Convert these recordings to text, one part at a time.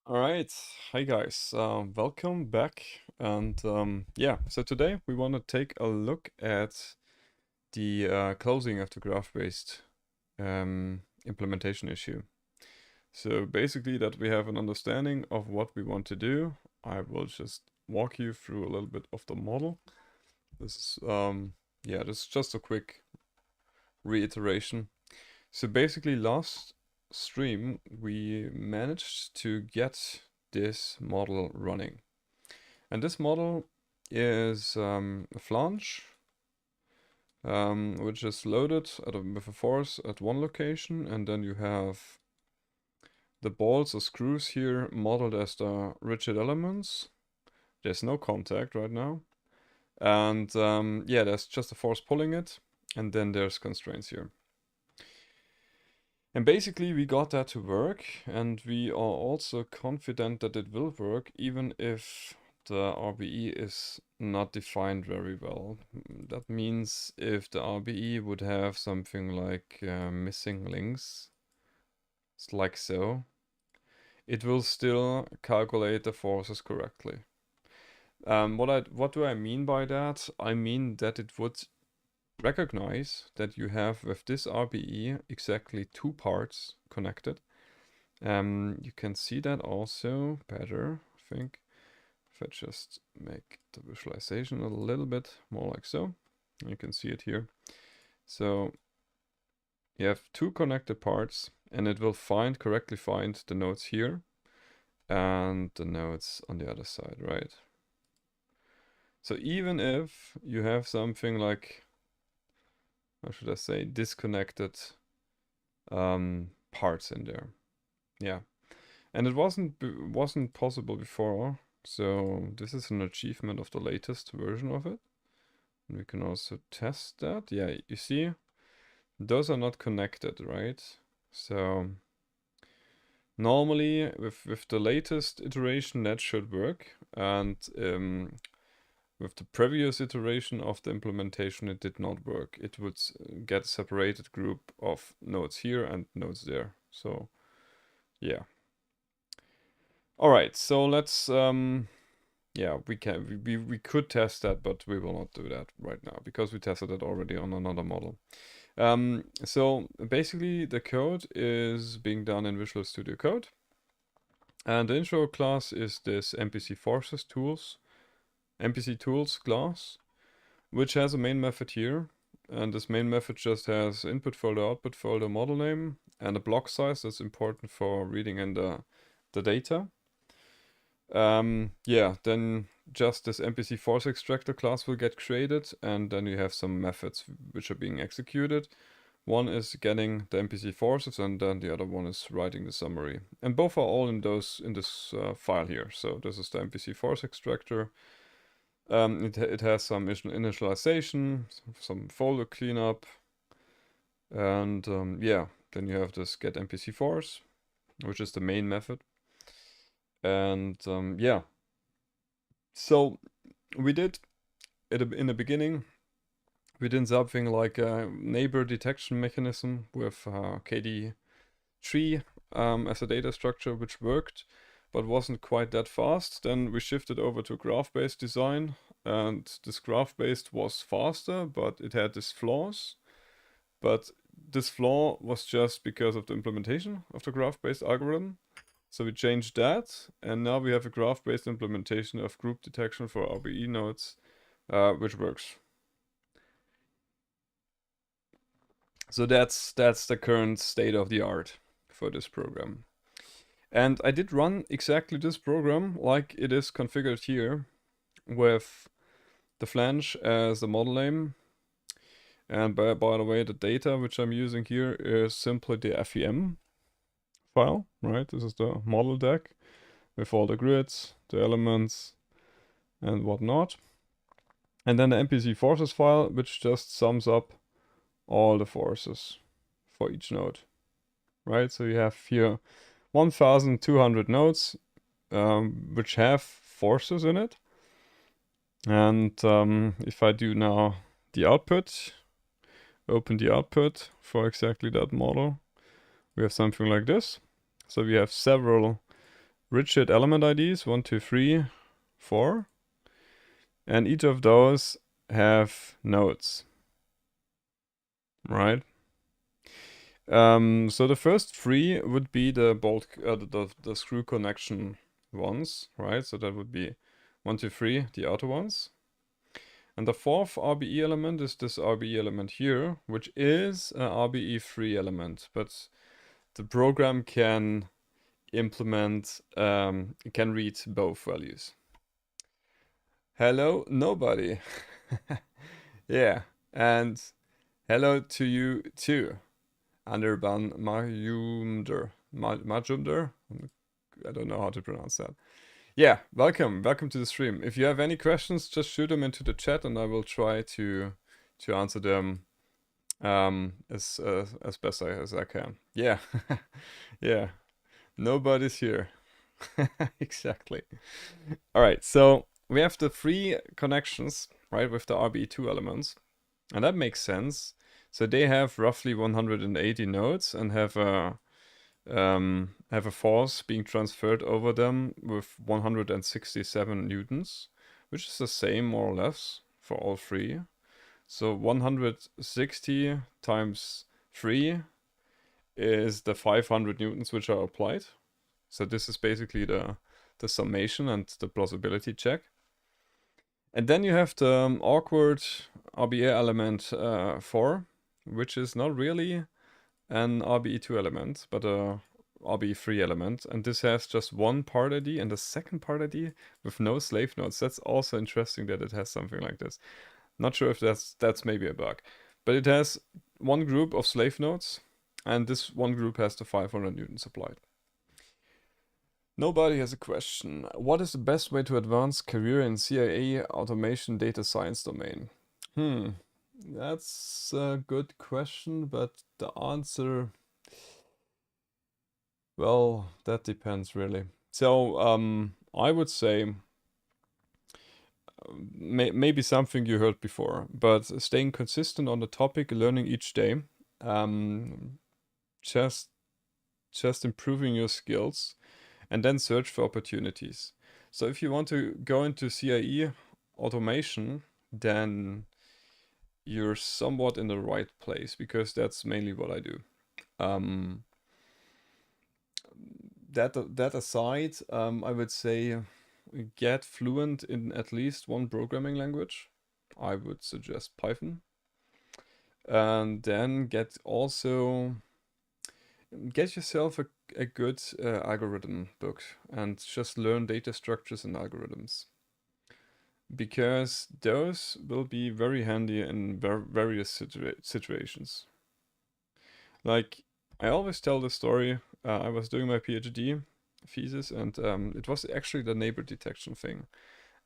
All right, hi guys, welcome back. And yeah, so today we want to take a look at the closing of the graph-based implementation issue. So basically that we have an understanding of what we want to do. I will just walk you through a little bit of the model. This is, this is just a quick reiteration. So basically last stream we managed to get this model running. And this model is a flange, which is loaded with a force at one location, and then you have the balls or screws here modeled as the rigid elements. There's no contact right now. And yeah, there's just a force pulling it, and then there's constraints here. And basically we got that to work, and we are also confident that it will work even if the RBE is not defined very well. That means if the RBE would have something like missing links, like so, it will still calculate the forces correctly. What do I mean by that? I mean that it would recognize that you have with this RBE exactly two parts connected. You can see that also better, I think, if I just make the visualization a little bit more like so. You can see it here. So you have two connected parts, and it will correctly find the nodes here and the nodes on the other side, right? So even if you have something like, how should I say, disconnected parts in there. Yeah. And it wasn't possible before, so this is an achievement of the latest version of it. And we can also test that. Yeah, you see, those are not connected, right? So normally with the latest iteration that should work, and with the previous iteration of the implementation it did not work. It would get a separated group of nodes here and nodes there. So yeah. All right, so let's yeah, we could test that, but we will not do that right now because we tested it already on another model. So basically the code is being done in Visual Studio Code. And the intro class is this MPCForces tools, MPC tools class, which has a main method here. And this main method just has input folder, output folder, model name, and a block size that's important for reading in the data. Yeah, then just this MPC force extractor class will get created, and then you have some methods which are being executed. One is getting the MPC forces, and then the other one is writing the summary. And both are all in this file here. So this is the MPC force extractor. It has some initialization, some folder cleanup, and yeah, then you have this get MPC force, which is the main method. And yeah, so we did in the beginning, we did something like a neighbor detection mechanism with KD3 as a data structure, which worked, but wasn't quite that fast. Then we shifted over to graph-based design, and this graph-based was faster, but it had these flaws. But this flaw was just because of the implementation of the graph-based algorithm. So we changed that, and now we have a graph-based implementation of group detection for RBE nodes, which works. So that's the current state of the art for this program. And I did run exactly this program like it is configured here, with the flange as the model name. And by the way, the data which I'm using here is simply the FEM file, right? This is the model deck with all the grids, the elements, and whatnot. And then the MPC forces file, which just sums up all the forces for each node, right? So you have here 1,200 nodes, which have forces in it. And if I do now the output, open the output for exactly that model, we have something like this. So we have several rigid element IDs, 1, 2, 3, 4. And each of those have nodes, right? So the first 3 would be the bolt, the screw connection ones, right? So that would be 1, 2, 3, the outer ones. And the fourth RBE element is this RBE element here, which is an RBE3 element, but the program can implement, can read both values. Hello, nobody. Yeah, and hello to you too. Underban Majumder. Majumder? I don't know how to pronounce that. Yeah, welcome to the stream. If you have any questions, just shoot them into the chat, and I will try to answer them as best as I can. Yeah, yeah. Nobody's here. Exactly. All right, so we have the 3 connections, right, with the RBE2 elements, and that makes sense. So they have roughly 180 nodes and have a force being transferred over them with 167 newtons, which is the same more or less for all 3. So 160 times 3 is the 500 newtons which are applied. So this is basically the summation and the plausibility check. And then you have the awkward RBE element 4, which is not really an RBE2 element, but a RBE3 element. And this has just one part ID and a second part ID with no slave nodes. That's also interesting that it has something like this. Not sure if that's maybe a bug. But it has one group of slave nodes, and this one group has the 500 newtons applied. Nobody has a question. What is the best way to advance career in CIA automation data science domain? That's a good question, but the answer, well, that depends really. So I would say maybe something you heard before, but staying consistent on the topic, learning each day, just improving your skills, and then search for opportunities. So if you want to go into CIE automation, then you're somewhat in the right place, because that's mainly what I do. That aside, I would say get fluent in at least one programming language. I would suggest Python. And then get yourself a good algorithm book and just learn data structures and algorithms, because those will be very handy in various situations. Like, I always tell the story, I was doing my PhD thesis, and it was actually the neighbor detection thing.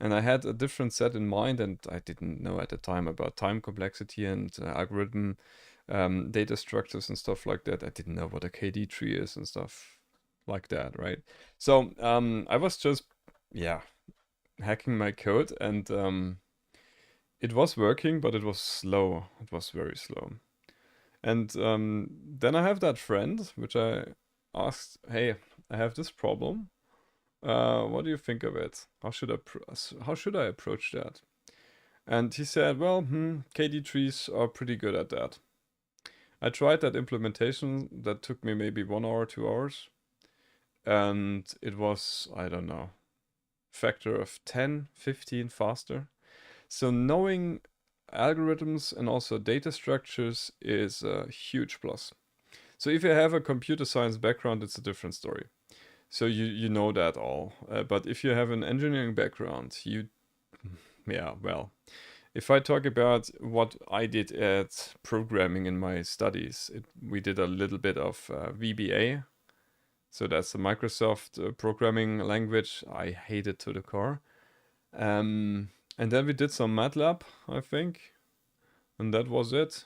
And I had a different set in mind, and I didn't know at the time about time complexity and algorithm data structures and stuff like that. I didn't know what a KD tree is and stuff like that, right? So I was just, hacking my code, and it was working, but it was slow. It was very slow. And then I have that friend, which I asked, hey, I have this problem. What do you think of it? How should I approach that? And he said, well, KD trees are pretty good at that. I tried that implementation. That took me maybe 1 hour, 2 hours. And it was, I don't know, factor of 10, 15 faster. So knowing algorithms and also data structures is a huge plus. So if you have a computer science background, it's a different story. So you know that all. But if you have an engineering background, if I talk about what I did at programming in my studies, we did a little bit of VBA. So that's a Microsoft programming language. I hate it to the core. And then we did some MATLAB, I think. And that was it.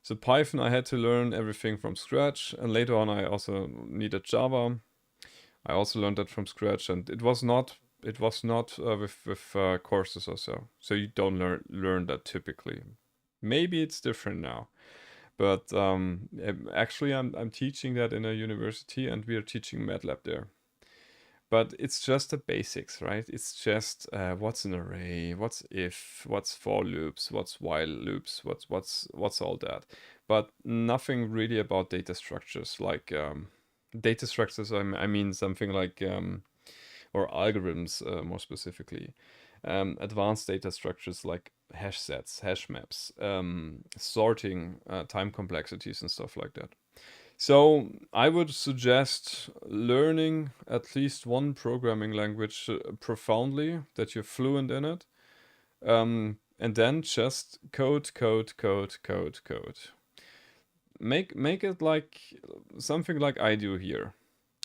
So Python, I had to learn everything from scratch. And later on, I also needed Java. I also learned that from scratch. And it was not with courses or so. So you don't learn that typically. Maybe it's different now. But actually, I'm teaching that in a university, and we are teaching MATLAB there. But it's just the basics, right? It's just what's an array, what's if, what's for loops, what's while loops, what's all that. But nothing really about data structures. Like data structures, I mean something like or algorithms more specifically. Advanced data structures like hash sets, hash maps, sorting, time complexities, and stuff like that. So I would suggest learning at least one programming language profoundly, that you're fluent in it, and then just code. Make it like something like I do here.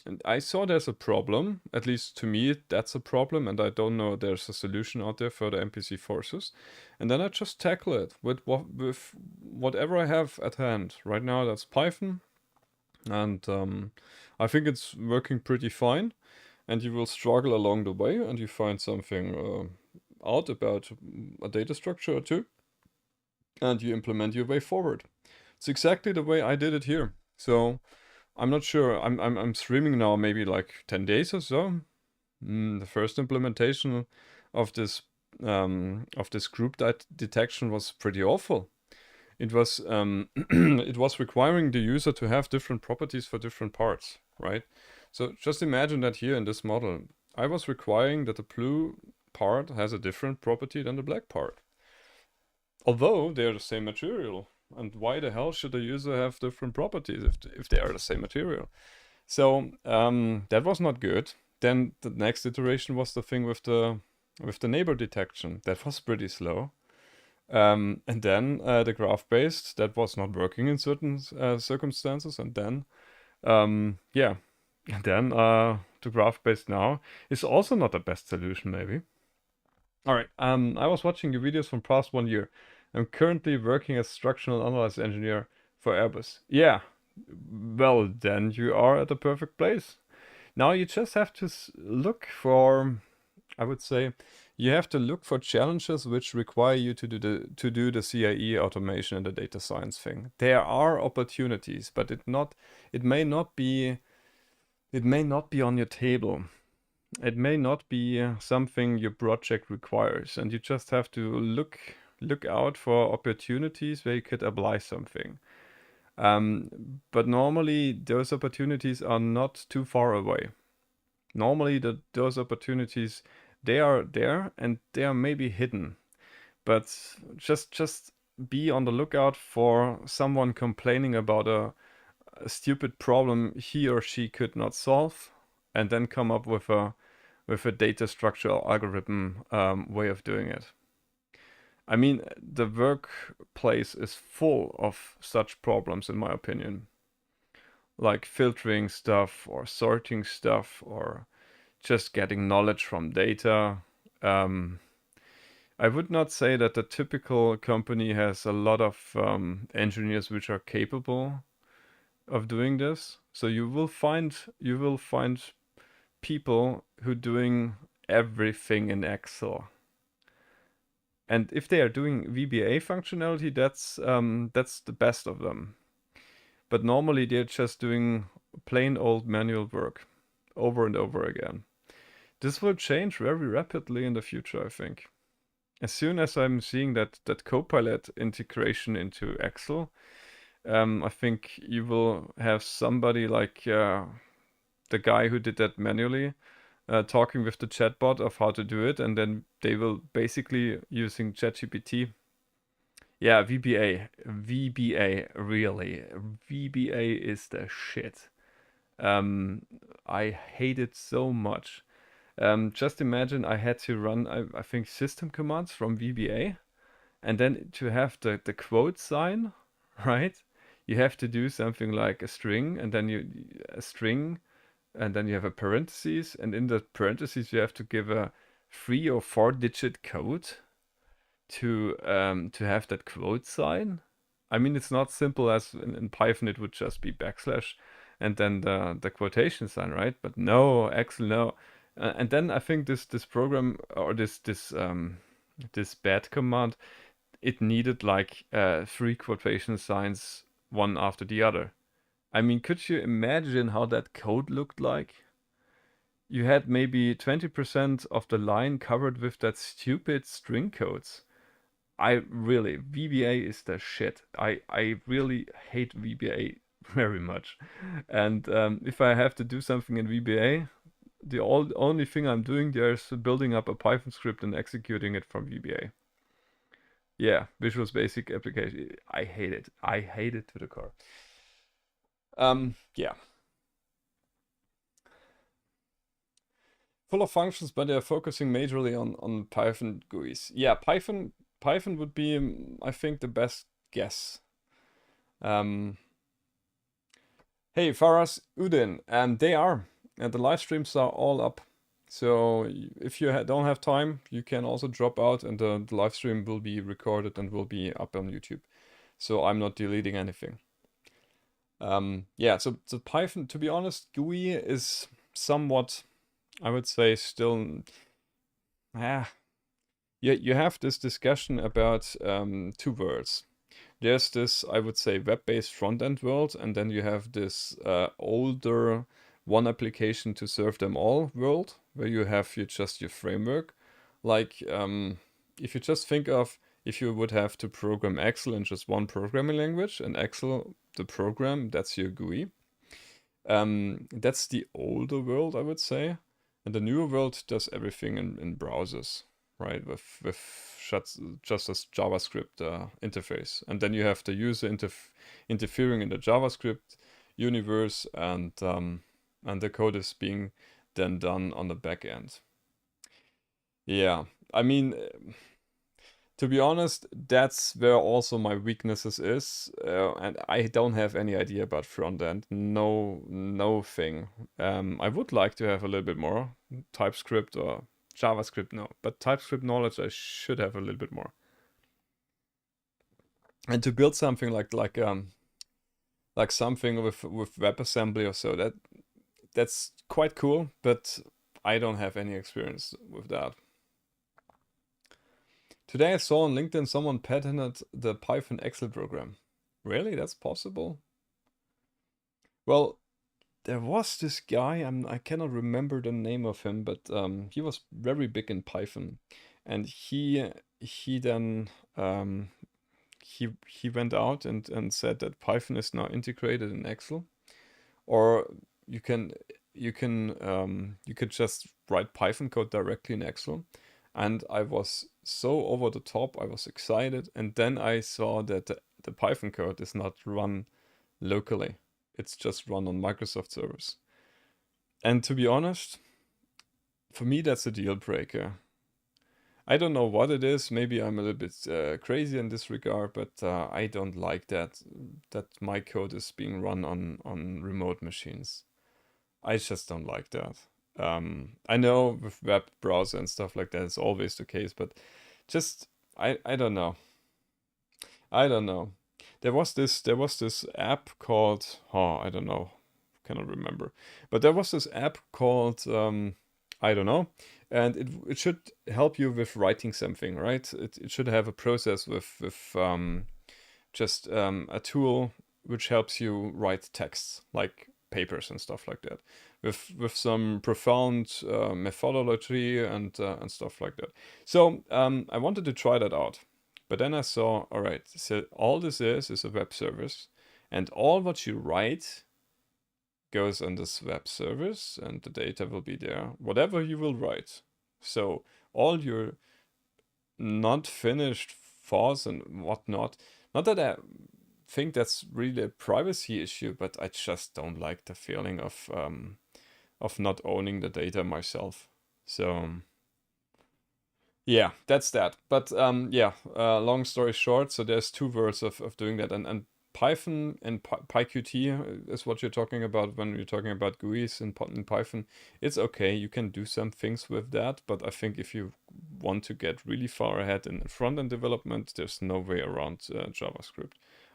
And I saw there's a problem, at least to me that's a problem, and I don't know there's a solution out there for the MPC forces. And then I just tackle it with whatever I have at hand. Right now that's Python, and I think it's working pretty fine. And you will struggle along the way, and you find something out about a data structure or two, and you implement your way forward. It's exactly the way I did it here. So I'm not sure. I'm streaming now maybe like 10 days or so. The first implementation of this group detection was pretty awful. It was it was requiring the user to have different properties for different parts, right? So just imagine that here in this model, I was requiring that the blue part has a different property than the black part. Although they're the same material. And why the hell should the user have different properties if they are the same material? So that was not good. Then the next iteration was the thing with the neighbor detection. That was pretty slow. And then the graph-based, that was not working in certain circumstances. And then, yeah, and then the graph-based now is also not the best solution, maybe. All right, I was watching your videos from past 1 year. I'm currently working as structural analysis engineer for Airbus. Yeah, well, then you are at the perfect place. Now you just have to look for, I would say, you have to look for challenges which require you to do the CIE automation and the data science thing. There are opportunities, but it may not be on your table. It may not be something your project requires, and you just have to look out for opportunities where you could apply something. But normally those opportunities are not too far away. Normally those opportunities, they are there and they are maybe hidden. But just be on the lookout for someone complaining about a stupid problem he or she could not solve, and then come up with a data structural algorithm way of doing it. I mean, the workplace is full of such problems, in my opinion. Like filtering stuff or sorting stuff or just getting knowledge from data. I would not say that the typical company has a lot of engineers which are capable of doing this. So you will find people who doing everything in Excel. And if they are doing VBA functionality, that's the best of them. But normally they're just doing plain old manual work over and over again. This will change very rapidly in the future, I think. As soon as I'm seeing that Copilot integration into Excel, I think you will have somebody like the guy who did that manually talking with the chatbot of how to do it, and then they will basically using ChatGPT. Yeah, VBA, really. VBA is the shit. I hate it so much. Just imagine I had to run, I think, system commands from VBA, and then to have the quote sign, right? You have to do something like a string, and then a string, and then you have a parentheses, and in the parentheses you have to give a 3 or 4 digit code to have that quote sign. I mean, it's not simple as in Python it would just be backslash and then the quotation sign, right? But no, Excel, no. And then I think this program or this bad command, it needed like 3 quotation signs one after the other. I mean, could you imagine how that code looked like? you had maybe 20% of the line covered with that stupid string codes. VBA is the shit. I really hate VBA very much. And if I have to do something in VBA, the only thing I'm doing there is building up a Python script and executing it from VBA. Yeah, Visual Basic application. I hate it. I hate it to the core. Yeah. Full of functions, but they're focusing majorly on Python GUIs. Yeah, Python would be, I think, the best guess. Hey, Faras Udin, and they are. And the live streams are all up. So if you don't have time, you can also drop out and the live stream will be recorded and will be up on YouTube. So I'm not deleting anything. Yeah, so Python, to be honest, GUI is somewhat, I would say, still, you have this discussion about two worlds. There's this, I would say, web-based front-end world, and then you have this older one application to serve them all world, where you have your framework. Like, if you just think of if you would have to program Excel in just one programming language, and Excel, the program, that's your GUI. That's the older world, I would say. And the newer world does everything in browsers, right? With just a JavaScript interface. And then you have the user interfering in the JavaScript universe, and the code is being then done on the back end. Yeah, I mean, to be honest, that's where also my weaknesses is, and I don't have any idea about front end. No thing. I would like to have a little bit more TypeScript or JavaScript, no, but TypeScript knowledge I should have a little bit more. And to build something like something with WebAssembly or so, that's quite cool, but I don't have any experience with that. Today I saw on LinkedIn someone patented the Python Excel program. Really? That's possible? Well, there was this guy, I cannot remember the name of him, but he was very big in Python. And he then he went out and said that Python is now integrated in Excel. Or you could just write Python code directly in Excel. And I was so over the top, I was excited. And then I saw that the Python code is not run locally. It's just run on Microsoft servers. And to be honest, for me, that's a deal breaker. I don't know what it is. Maybe I'm a little bit crazy in this regard, but I don't like that my code is being run on remote machines. I just don't like that. I know with web browser and stuff like that, it's always the case, but just I don't know. I don't know. There was this app called, I don't know, cannot remember, but there was this app called I don't know, and it should help you with writing something, right? It should have a process with just a tool which helps you write texts like papers and stuff like that, with some profound methodology and stuff like that. So I wanted to try that out, but then I saw, all right, so all this is a web service, and all what you write goes on this web service, and the data will be there, whatever you will write. So all your not finished thoughts and whatnot, not that I think that's really a privacy issue, but I just don't like the feeling of not owning the data myself. So yeah, that's that. But long story short, so there's two worlds of doing that, and Python and PyQt is what you're talking about when you're talking about GUIs in Python. It's okay, you can do some things with that, but I think if you want to get really far ahead in front-end development, there's no way around JavaScript,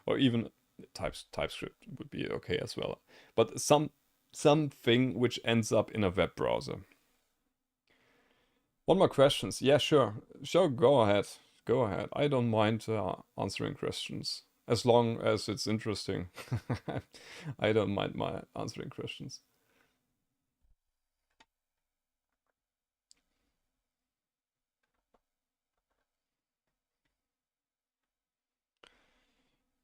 or even TypeScript would be okay as well. But something which ends up in a web browser. One more questions? Yeah, sure. Go ahead. Go ahead. I don't mind answering questions. As long as it's interesting. I don't mind answering questions.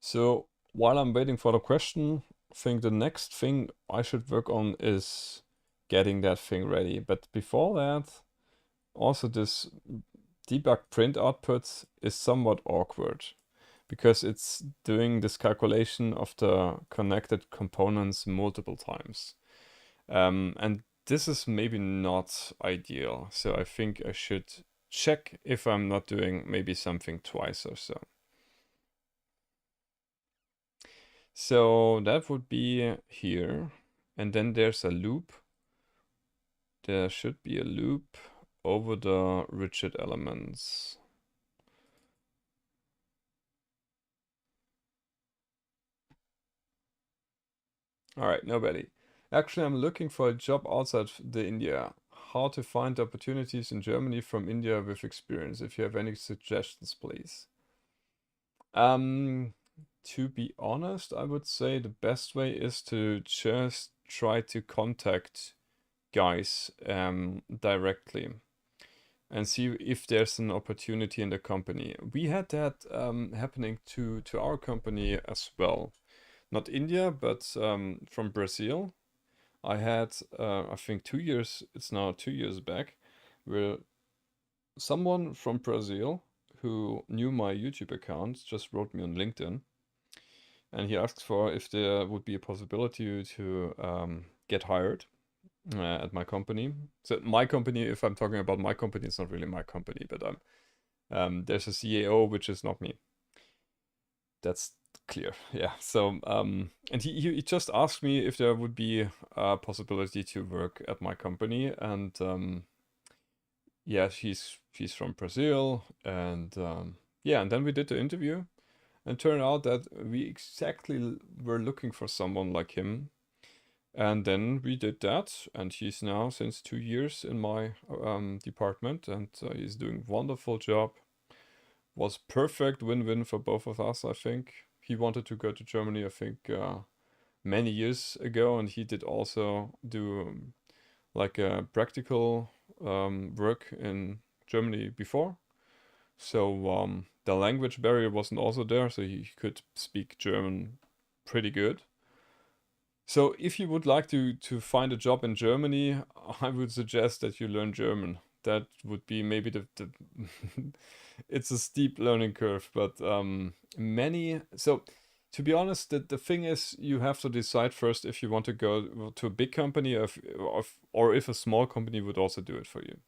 So while I'm waiting for the question, I think the next thing I should work on is getting that thing ready. But before that, also this debug print output is somewhat awkward because it's doing this calculation of the connected components multiple times. And this is maybe not ideal. So I think I should check if I'm not doing maybe something twice or so. So that would be here. And then there's a loop. There should be a loop over the rigid elements. All right, nobody. Actually, I'm looking for a job outside the India. How to find opportunities in Germany from India with experience. If you have any suggestions, please. To be honest, I would say the best way is to just try to contact guys directly and see if there's an opportunity in the company. We had that happening to our company as well. Not India, but from Brazil. I had, I think 2 years, it's now 2 years back, where someone from Brazil who knew my YouTube account just wrote me on LinkedIn, and he asked for if there would be a possibility to get hired at my company. So my company, if I'm talking about my company, it's not really my company, but there's a CAO, which is not me. That's clear. Yeah. So and he just asked me if there would be a possibility to work at my company, and yeah, he's from Brazil, and yeah, and then we did the interview, and turned out that we exactly were looking for someone like him. And then we did that, and he's now since 2 years in my department, and he's doing wonderful job. Was perfect win-win for both of us, I think. He wanted to go to Germany, I think, many years ago, and he did also do like a practical work in Germany before. So the language barrier wasn't also there, so he could speak German pretty good. So if you would like to find a job in Germany, I would suggest that you learn German. That would be maybe the it's a steep learning curve, but many so to be honest, the thing is you have to decide first if you want to go to a big company or if a small company would also do it for you.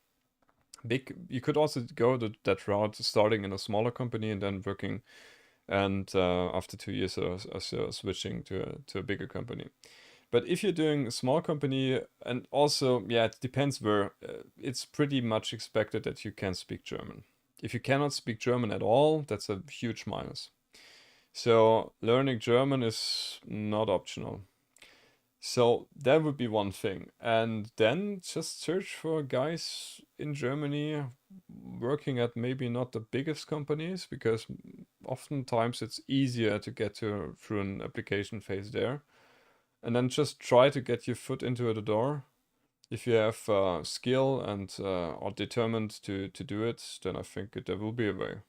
You could also go that route, starting in a smaller company and then working, and after 2 years or so switching to a bigger company. But if you're doing a small company, and also, yeah, it depends where, it's pretty much expected that you can speak German. If you cannot speak German at all, that's a huge minus. So learning German is not optional. So that would be one thing. And then just search for guys in Germany working at maybe not the biggest companies, because oftentimes it's easier to get through an application phase there. And then just try to get your foot into the door. If you have skill and are determined to do it, then I think there will be a way.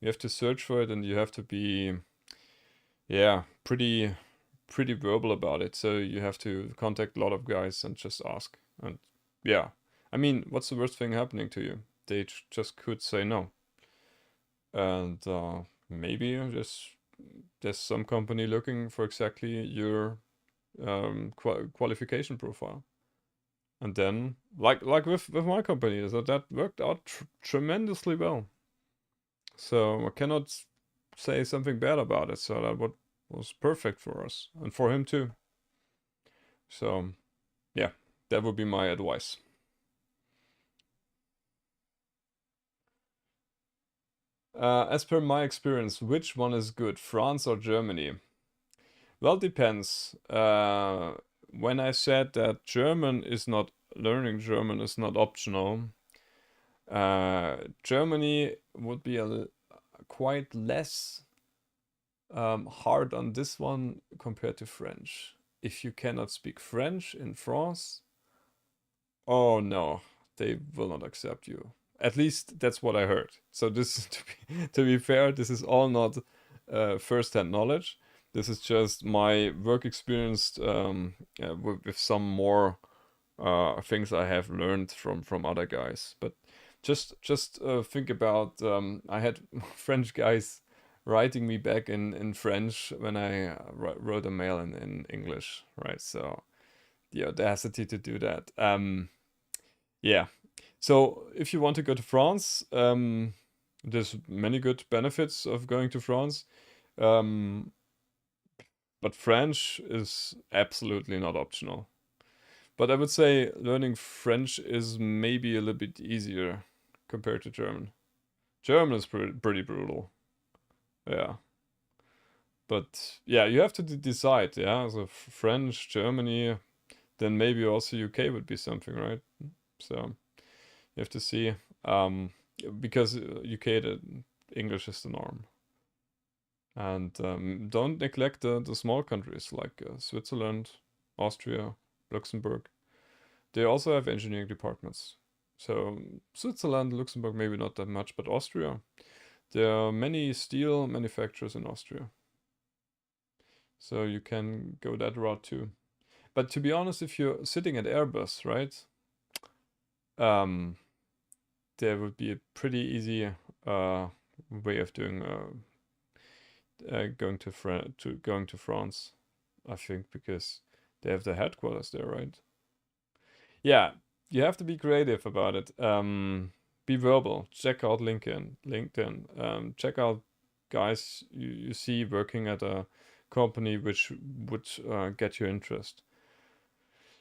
You have to search for it, and you have to be, yeah, pretty verbal about it. So you have to contact a lot of guys and just ask. And yeah, I mean, what's the worst thing happening to you? They just could say no. And maybe there's some company looking for exactly your qualification profile. And then, like with my company, so that worked out tremendously well. So I cannot say something bad about it. So that was perfect for us and for him too. So yeah, that would be my advice. As per my experience, which one is good, France or Germany? Well, depends. When I said that learning German is not optional, Germany would be quite less hard on this one compared to French. If you cannot speak French in France, oh no, they will not accept you. At least that's what I heard. So this, to be fair, this is all not first-hand knowledge. This is just my work experience with some more things I have learned from other guys. But just think about I had French guys writing me back in French when I wrote a mail in English, right? So the audacity to do that. Yeah. So if you want to go to France, there's many good benefits of going to France. But French is absolutely not optional. But I would say learning French is maybe a little bit easier compared to German. German is pretty brutal. Yeah. But yeah, you have to decide, yeah? So French, Germany, then maybe also UK would be something, right? So you have to see. Because UK, the English is the norm. And don't neglect the small countries like Switzerland, Austria, Luxembourg. They also have engineering departments. So Switzerland, Luxembourg, maybe not that much, but Austria. There are many steel manufacturers in Austria. So you can go that route too. But to be honest, if you're sitting at Airbus, right? There would be a pretty easy way of doing going to France, I think, because they have the headquarters there, right? Yeah, you have to be creative about it. Be verbal. Check out LinkedIn. Check out guys you see working at a company which would get your interest.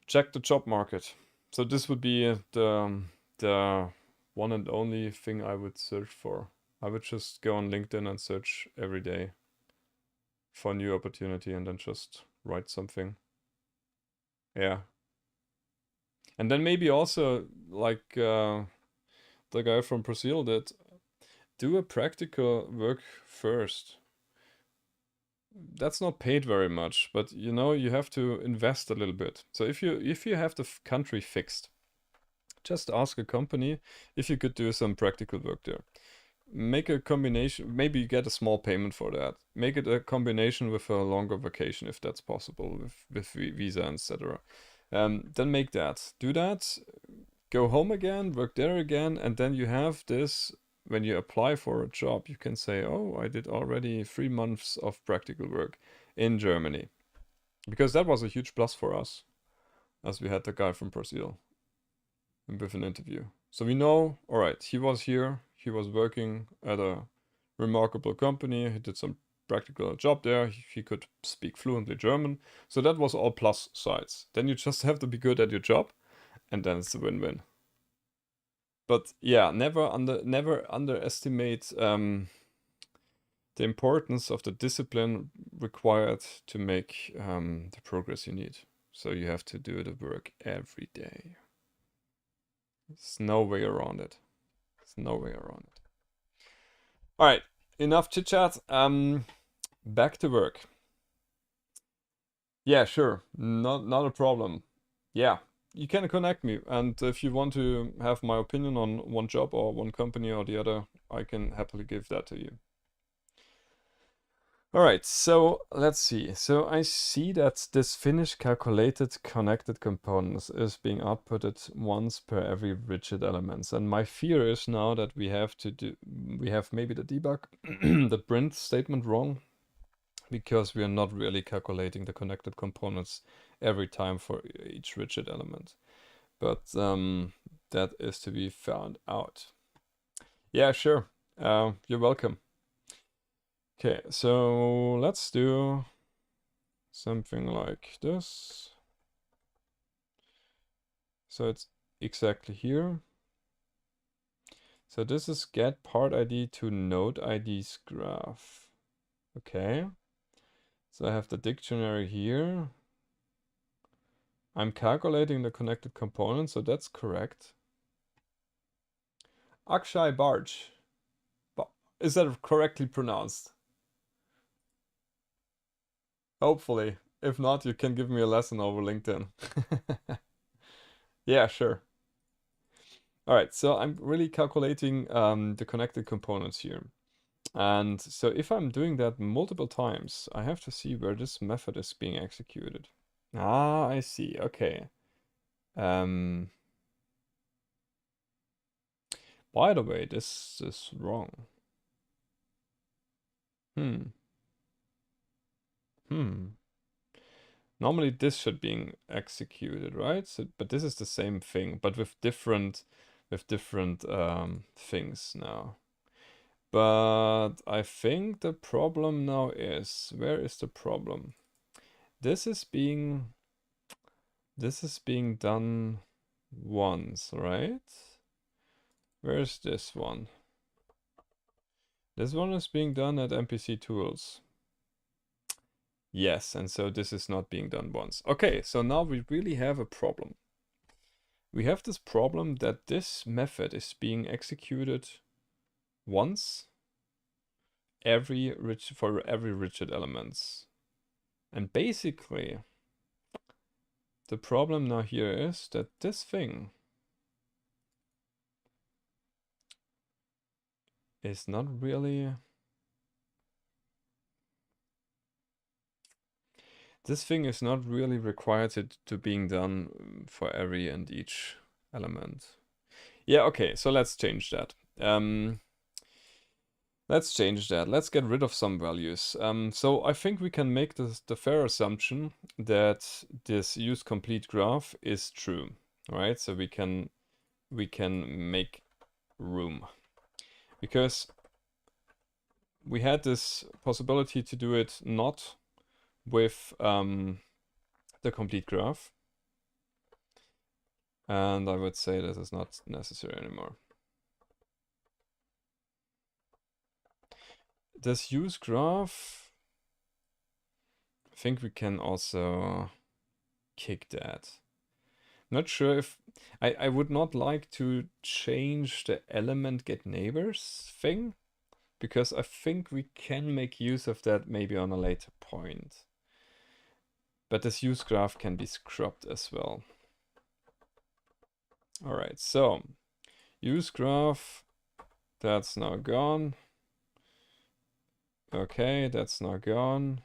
Check the job market. So this would be the one and only thing I would search for. I would just go on LinkedIn and search every day for a new opportunity and then just write something. Yeah. And then maybe also, like the guy from Brazil did, do a practical work first. That's not paid very much, but you know, you have to invest a little bit. So if you have the country fixed, just ask a company if you could do some practical work there. Make a combination, maybe you get a small payment for that. Make it a combination with a longer vacation if that's possible, with visa, etc. Then make that. Do that, go home again, work there again, and then you have this. When you apply for a job, you can say, oh, I did already 3 months of practical work in Germany. Because that was a huge plus for us, as we had the guy from Brazil with an interview. So we know, all right, he was here, he was working at a remarkable company, he did some practical job there, he could speak fluently German. So that was all plus sides. Then you just have to be good at your job, and then it's a win-win. But yeah, never underestimate the importance of the discipline required to make the progress you need. So you have to do the work every day. There's no way around it. There's no way around it. All right, enough chit chat. Back to work. Yeah, sure, not a problem. Yeah, you can connect me, and if you want to have my opinion on one job or one company or the other, I can happily give that to you. All right, so let's see. So I see that this finished calculated connected components is being outputted once per every rigid elements. And my fear is now that we have maybe the debug, the print statement wrong, because we are not really calculating the connected components every time for each rigid element. But that is to be found out. Yeah, sure. You're welcome. Okay, so let's do something like this. So it's exactly here. So this is get part ID to node IDs graph. Okay. So I have the dictionary here. I'm calculating the connected components, so that's correct. Akshay Barge. Is that correctly pronounced? Hopefully. If not, you can give me a lesson over LinkedIn. Yeah, sure. All right, so I'm really calculating the connected components here. And so if I'm doing that multiple times, I have to see where this method is being executed. Ah, I see. Okay. By the way, this is wrong. Hmm. Normally this should be executed, right? So, but this is the same thing, but with different things now. But I think the problem now is, where is the problem? This is being done once, right? Where's this one? This one is being done at MPC tools. Yes, and so this is not being done once. Okay, so now we really have a problem. We have this problem that this method is being executed once for every rigid elements. And basically, the problem now here is that this thing is not really... This thing is not really required to being done for every and each element. Yeah, okay, so let's change that. Let's change that. Let's get rid of some values. So I think we can make the fair assumption that this use complete graph is true, right? So we can make room, because we had this possibility to do it not with the complete graph, and I would say this is not necessary anymore. This use graph, I think we can also kick that. Not sure if I would not like to change the element get neighbors thing, because I think we can make use of that maybe on a later point. But this use graph can be scrubbed as well. All right, so use graph, that's now gone. Okay, that's now gone.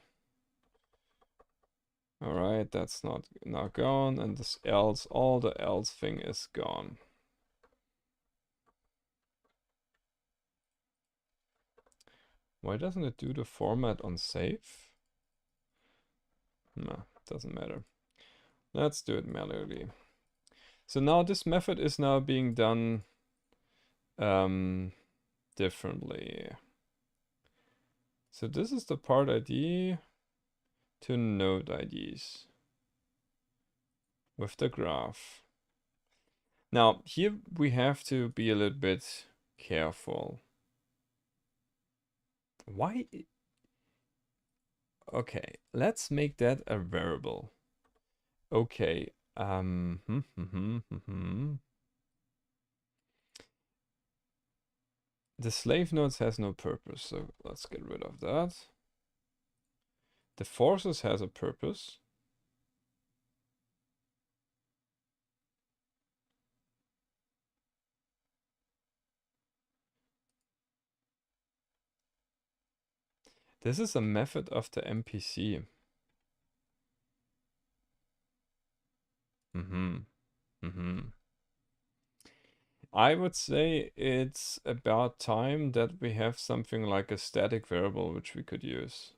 All right, that's not now gone, and this else, all the else thing is gone. Why doesn't it do the format on save? No, doesn't matter. Let's do it manually. So now this method is now being done differently. So this is the part ID to node IDs with the graph. Now here we have to be a little bit careful. Why? Okay, let's make that a variable. Okay. The slave nodes has no purpose, so let's get rid of that. The forces has a purpose. This is a method of the MPC. I would say it's about time that we have something like a static variable which we could use.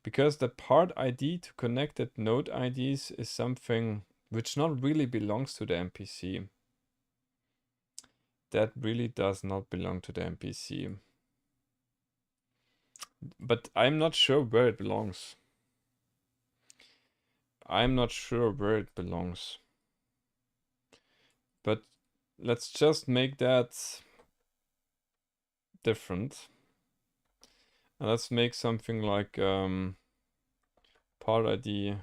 Because the part ID to connected node IDs is something which not really belongs to the MPC. That really does not belong to the MPC. But I'm not sure where it belongs. I'm not sure where it belongs. But let's just make that different. And let's make something like part ID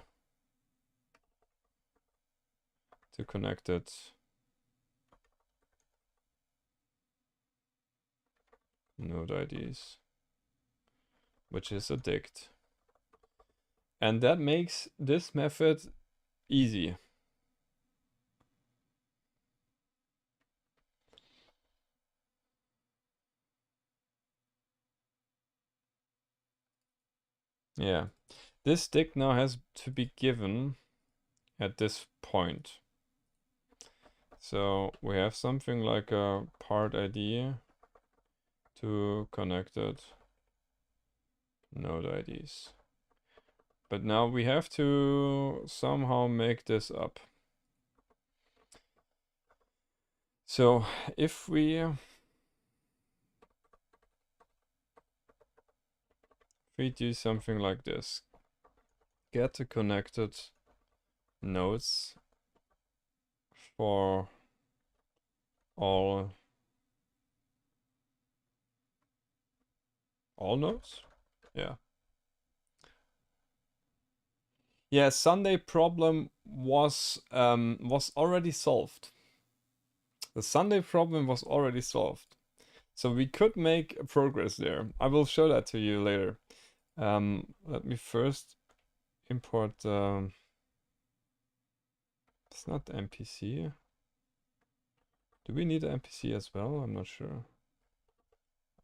to connected node IDs, which is a dict. And that makes this method easy. Yeah. This dict now has to be given at this point. So we have something like a part ID to connected node IDs. But now we have to somehow make this up. So if we do something like this, get the connected nodes for all nodes? Yeah. Yeah, Sunday problem was already solved. The Sunday problem was already solved. So we could make progress there. I will show that to you later. Let me first import it's not the MPC. Do we need an MPC as well? I'm not sure.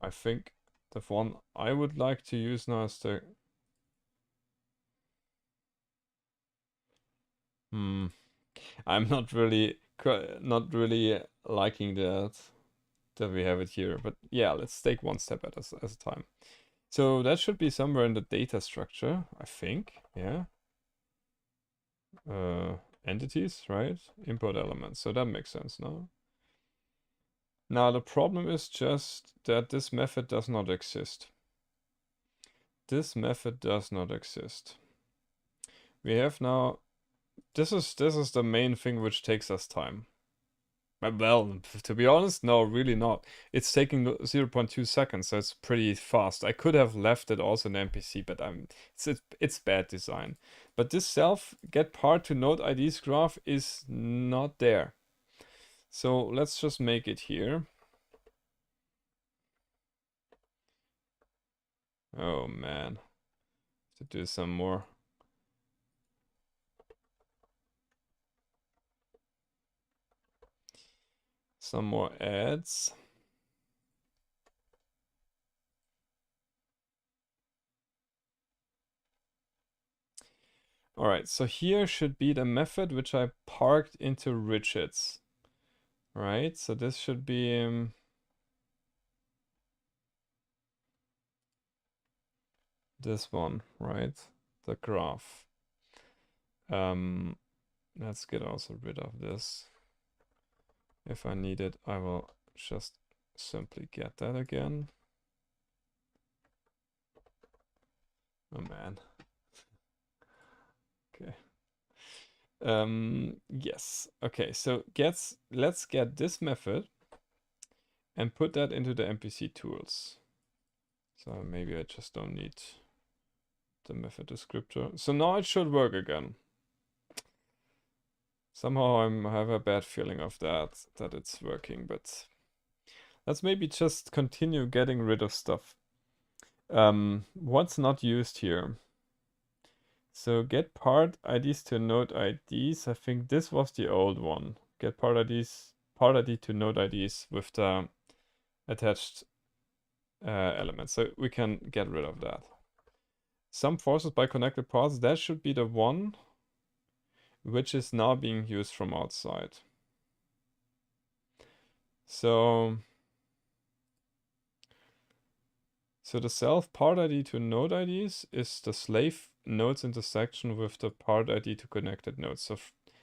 I think the one I would like to use now is the I'm not really liking that we have it here, but yeah, let's take one step at a time. So that should be somewhere in the data structure, I think. Yeah. Entities, right? Import elements. So that makes sense now. Now the problem is just that this method does not exist. This method does not exist. We have now this is the main thing which takes us time. Well, to be honest, no, really not. It's taking 0.2 seconds, so it's pretty fast. I could have left it also in MPC, but it's bad design. But this self get part to node IDs graph is not there. So let's just make it here. Oh man, to do some more. Some more ads. All right, so here should be the method which I parked into widgets. Right, so this should be this one, right? The graph. Let's get also rid of this. If I need it, I will just simply get that again. Oh man. Okay. Yes. Okay, so let's get this method and put that into the MPC tools. So maybe I just don't need the method descriptor. So now it should work again. Somehow I have a bad feeling of that it's working, but let's maybe just continue getting rid of stuff. What's not used here? So get part IDs to node IDs. I think this was the old one. Get part ID to node IDs with the attached elements. So we can get rid of that. Some forces by connected parts. That should be the one which is now being used from outside. So the self part ID to node IDs is the slave nodes intersection with the part ID to connected nodes. So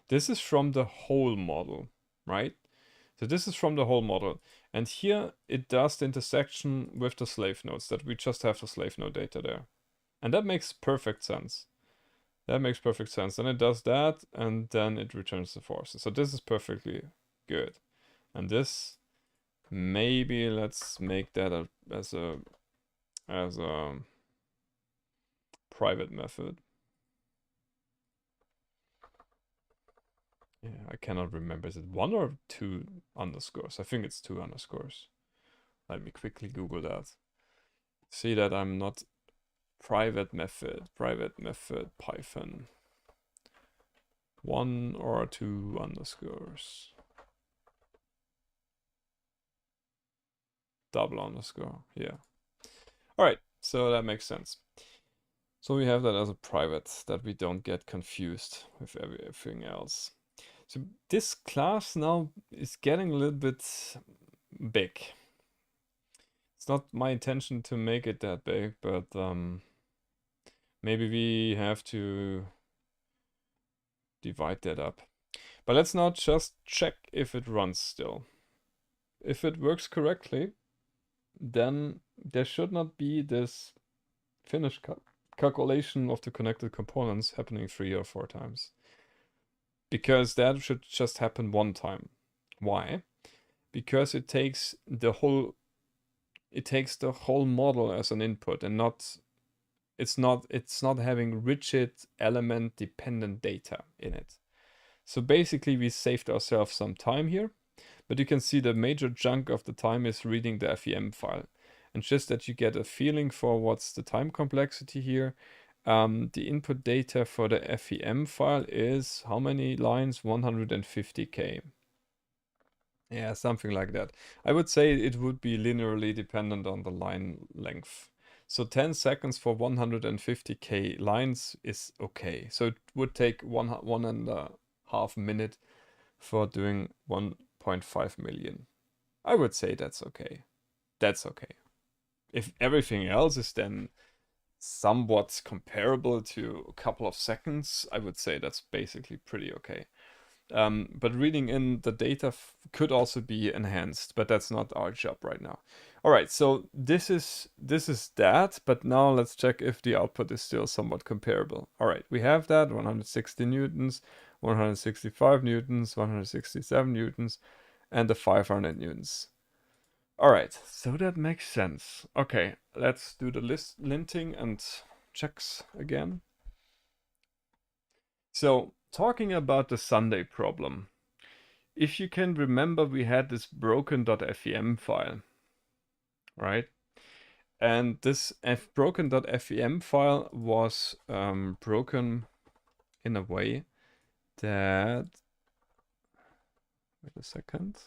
this is from the whole model, right? So this is from the whole model. And here it does the intersection with the slave nodes, that we just have the slave node data there. And that makes perfect sense. That makes perfect sense. Then it does that, and then it returns the forces. So this is perfectly good. And this, maybe let's make that as a private method. Yeah, I cannot remember. Is it 1 or 2 underscores? I think it's 2 underscores. Let me quickly Google that. See that I'm not private method Python. 1 or 2 underscores. Double underscore, yeah. All right, so that makes sense. So we have that as a private, that we don't get confused with everything else. So this class now is getting a little bit big. It's not my intention to make it that big, but maybe we have to divide that up. But let's now just check if it runs still. If it works correctly, then there should not be this finish calculation of the connected components happening 3 or 4 times. Because that should just happen one time. Why? Because it takes the whole model as an input and it's not having rigid element dependent data in it. So basically we saved ourselves some time here, but you can see the major chunk of the time is reading the FEM file. And just that you get a feeling for what's the time complexity here, the input data for the FEM file is how many lines? 150K. Yeah, something like that. I would say it would be linearly dependent on the line length. So 10 seconds for 150K lines is okay. So it would take 1.5 minutes for doing 1.5 million. I would say that's okay. That's okay. If everything else is then somewhat comparable to a couple of seconds, I would say that's basically pretty okay. But reading in the data could also be enhanced, but that's not our job right now. All right, so this is that, but now let's check if the output is still somewhat comparable. All right, we have that 160 newtons, 165 newtons, 167 newtons, and the 500 newtons. All right, so that makes sense. Okay, let's do the linting and checks again. So talking about the Sunday problem, if you can remember, we had this broken.fem file, right? And this broken.fem file was broken in a way that, wait a second,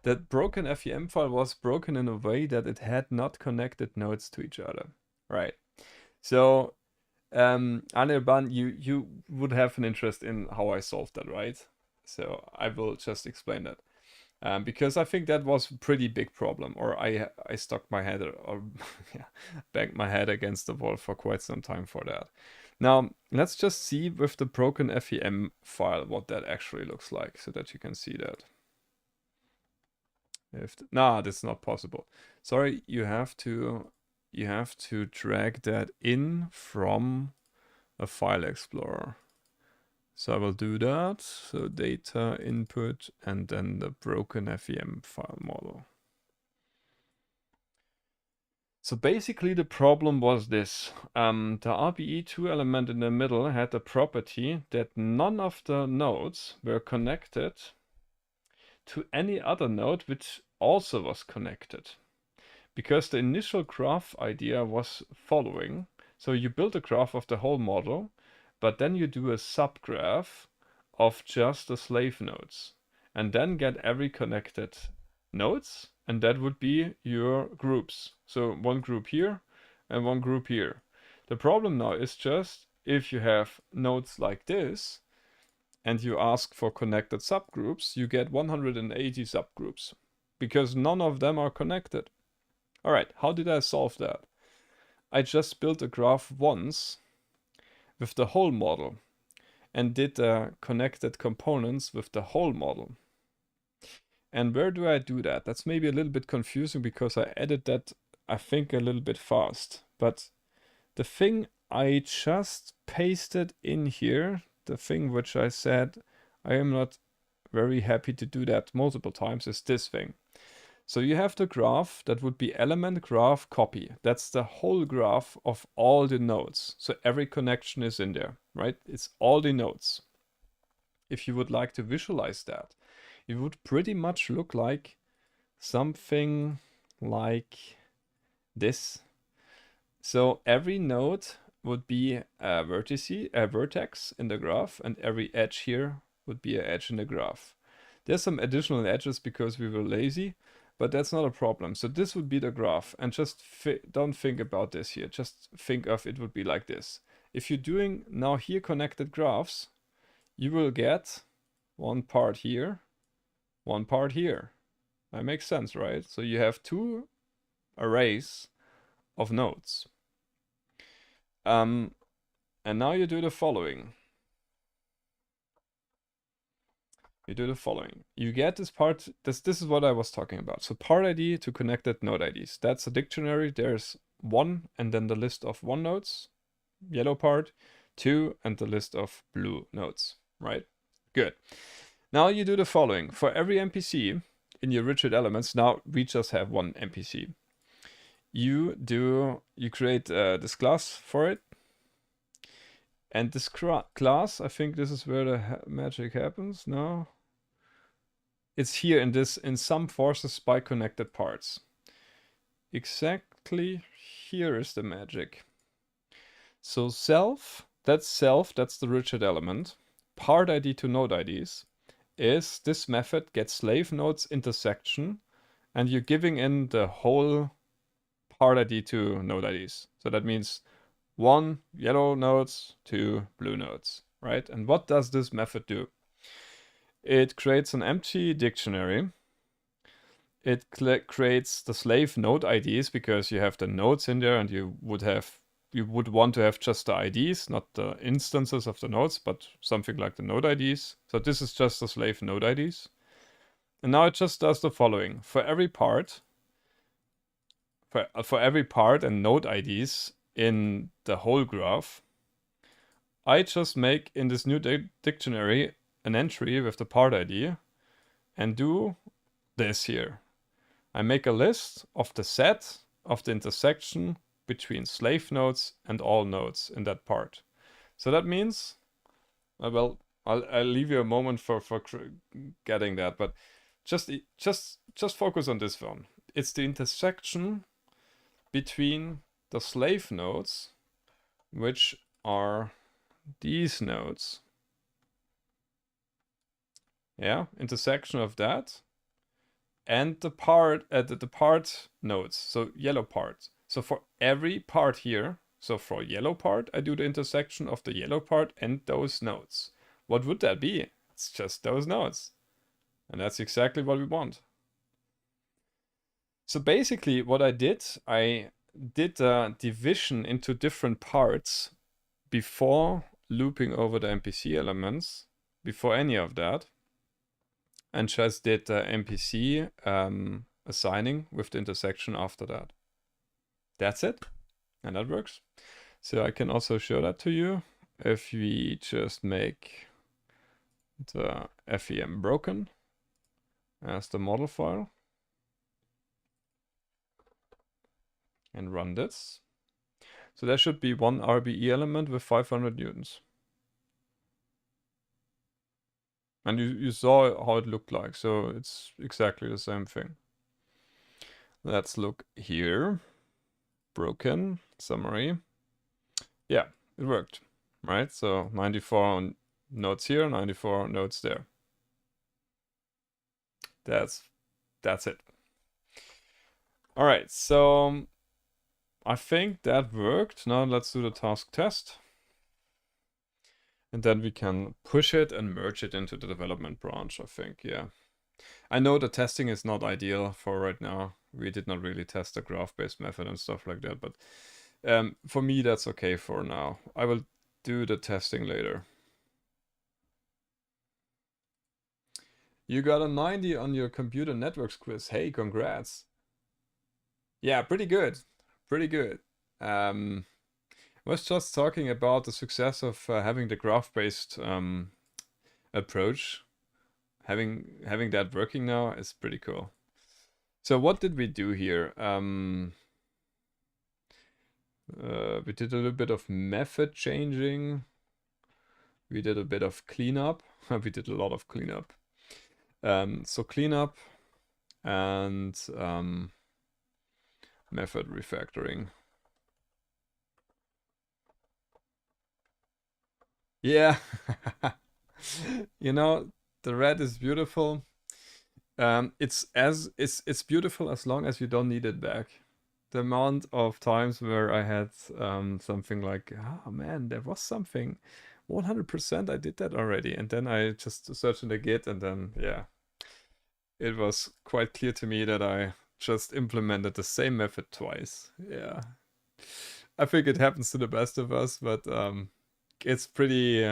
that broken FEM file was broken in a way that it had not connected nodes to each other, right? So, Anirban, you would have an interest in how I solved that, right? So I will just explain that. Because I think that was a pretty big problem, or I stuck my head or yeah, banged my head against the wall for quite some time for that. Now, let's just see with the broken FEM file what that actually looks like so that you can see that. Nah, that's not possible. Sorry, you have to drag that in from a file explorer. So I will do that. So data input and then the broken FEM file model. So basically the problem was this. The RBE2 element in the middle had the property that none of the nodes were connected to any other node which also was connected. Because the initial graph idea was following. So you build a graph of the whole model, but then you do a subgraph of just the slave nodes and then get every connected nodes, and that would be your groups. So one group here and one group here. The problem now is just if you have nodes like this and you ask for connected subgroups, you get 180 subgroups because none of them are connected. All right, how did I solve that? I just built a graph once with the whole model and did the connected components with the whole model. And where do I do that? That's maybe a little bit confusing because I added that, I think, a little bit fast. But the thing I just pasted in here, the thing which I said I am not very happy to do that multiple times, is this thing. So you have the graph that would be element graph copy. That's the whole graph of all the nodes. So every connection is in there, right? It's all the nodes. If you would like to visualize that, it would pretty much look like something like this. So every node would be a vertex in the graph, and every edge here would be an edge in the graph. There's some additional edges because we were lazy, but that's not a problem. So this would be the graph, and just don't think about this here. Just think of it would be like this. If you're doing now here connected graphs, you will get one part here, one part here. That makes sense, right? So you have two arrays of nodes. And now you do the following. You get this part, this is what I was talking about. So part ID to connected node IDs. That's a dictionary. There's one and then the list of one nodes, yellow part, two and the list of blue nodes, right? Good. Now you do the following. For every MPC in your rigid elements, now we just have one MPC. You create this class for it. And this class, I think this is where the magic happens. No, it's here in some forces by connected parts. Exactly here is the magic. So that's the rigid element. Part ID to node IDs is this method gets slave nodes intersection, and you're giving in the whole part ID to node IDs. So that means 1 yellow nodes, 2 blue nodes, right? And what does this method do? It creates an empty dictionary. It creates the slave node IDs because you have the nodes in there, and you would want to have just the IDs, not the instances of the nodes, but something like the node IDs. So this is just the slave node IDs. And now it just does the following. For every part and node IDs in the whole graph, I just make in this new dictionary an entry with the part ID and do this here. I make a list of the set of the intersection between slave nodes and all nodes in that part. So that means, well, I'll leave you a moment for getting that, but just focus on this one. It's the intersection between the slave nodes, which are these nodes. Yeah, intersection of that and the part nodes, so yellow part. So for every part here, so for yellow part, I do the intersection of the yellow part and those nodes. What would that be? It's just those nodes. And that's exactly what we want. So basically what I did a division into different parts before looping over the MPC elements, before any of that, and just did the MPC assigning with the intersection after that. That's it, and that works. So I can also show that to you if we just make the FEM broken as the model file and run this. So there should be one RBE element with 500 newtons. And you saw how it looked like, so it's exactly the same thing. Let's look here. Broken, summary. Yeah, it worked, right? So 94 nodes here, 94 nodes there. That's it. All right, so I think that worked. Now let's do the task test. And then we can push it and merge it into the development branch, I think, yeah. I know the testing is not ideal for right now. We did not really test the graph-based method and stuff like that, but for me, that's okay for now. I will do the testing later. You got a 90 on your computer networks quiz. Hey, congrats. Yeah, pretty good. Pretty good. Was just talking about the success of having the graph-based approach. Having that working now is pretty cool. So what did we do here? We did a little bit of method changing. We did a bit of cleanup. We did a lot of cleanup. So cleanup and method refactoring. Yeah, you know, the red is beautiful. It's beautiful as long as you don't need it back. The amount of times where I had something like, oh man, there was something, 100% I did that already, and then I just searched in the Git, and then yeah, it was quite clear to me that I just implemented the same method twice. Yeah, I think it happens to the best of us, but it's pretty,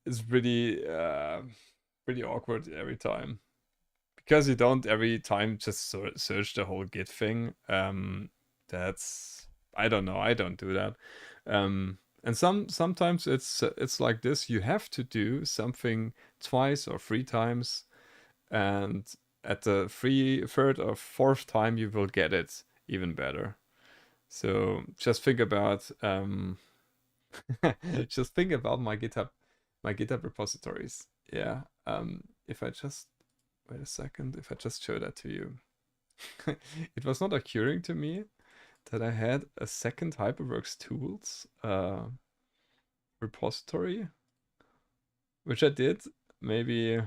it's pretty awkward every time. Because you don't every time just search the whole Git thing. That's, I don't know. I don't do that. And sometimes it's like this. You have to do something twice or three times, and at the third or fourth time you will get it even better. So just think about just think about my GitHub repositories. Yeah. If I just wait a second, if I just show that to you. It was not occurring to me that I had a second Hyperworks tools repository, which I did maybe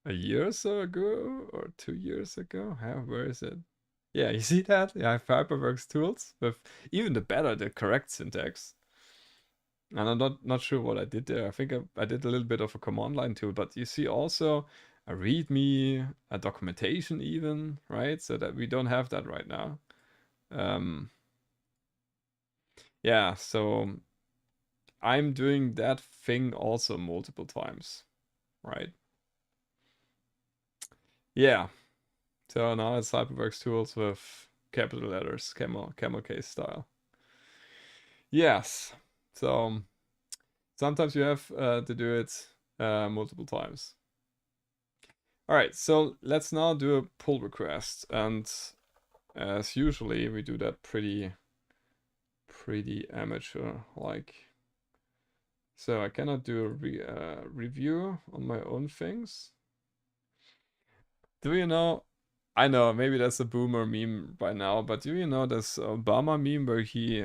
a year or so ago, or 2 years ago. Where is it? Yeah, you see that? Yeah, I have Hyperworks tools with even the correct syntax. And I'm not sure what I did there. I think I did a little bit of a command line tool, but you see also a README, a documentation even, right? So that we don't have that right now. Yeah, so I'm doing that thing also multiple times, right? Yeah. So now it's Hyperworks tools with capital letters, camel case style. Yes. So sometimes you have to do it multiple times. All right, so let's now do a pull request, and as usually we do that pretty amateur like. So I cannot do a review on my own things. Do you know? I know maybe that's a boomer meme by now, but do you know this Obama meme where he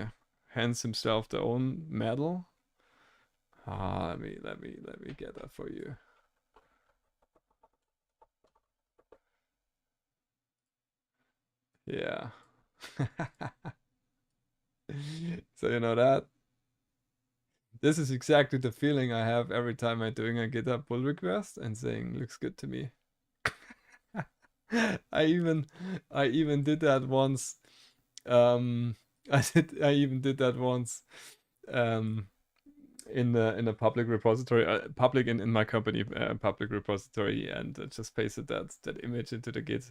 hands himself the own medal? Ah, let me get that for you. Yeah. So you know that? This is exactly the feeling I have every time I'm doing a GitHub pull request and saying looks good to me. I even did that once. I even did that once in a public repository, public in my company public repository, and just pasted that image into the Git,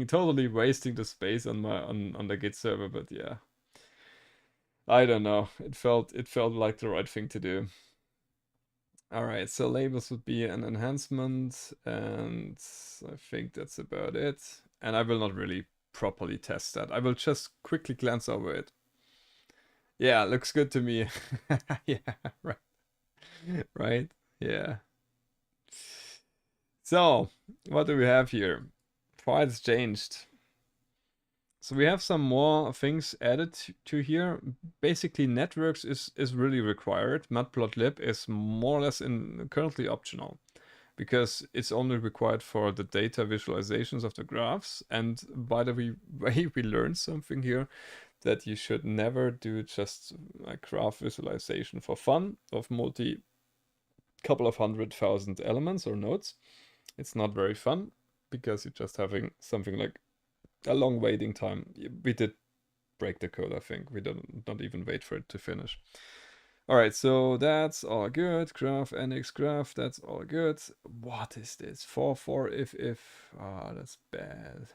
totally wasting the space on my on the Git server. But yeah, I don't know. It felt like the right thing to do. All right, so labels would be an enhancement, and I think that's about it. And I will not really properly test that. I will just quickly glance over it. Yeah, looks good to me. Yeah, right. Right? Yeah. So, what do we have here? Files changed. So we have some more things added to here. Basically, networks is really required. Matplotlib is more or less currently optional, because it's only required for the data visualizations of the graphs. And by the way, we learned something here, that you should never do just a graph visualization for fun of couple of 100,000 elements or nodes. It's not very fun, because you're just having something like a long waiting time. We did break the code, I think. We did not even wait for it to finish. All right, so that's all good. Graph, NX graph, that's all good. What is this? For if. Ah, that's bad.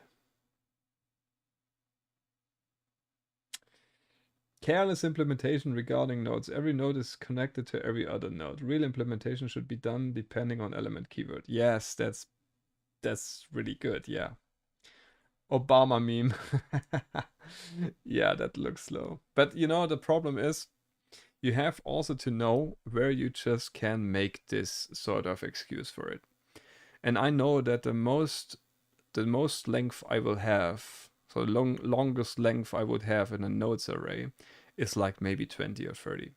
Careless implementation regarding nodes. Every node is connected to every other node. Real implementation should be done depending on element keyword. Yes, that's really good. Yeah. Obama meme. Yeah, that looks slow. But you know, the problem is you have also to know where you just can make this sort of excuse for it. And I know that the most length I will have, so longest length I would have in a nodes array is like maybe 20 or 30.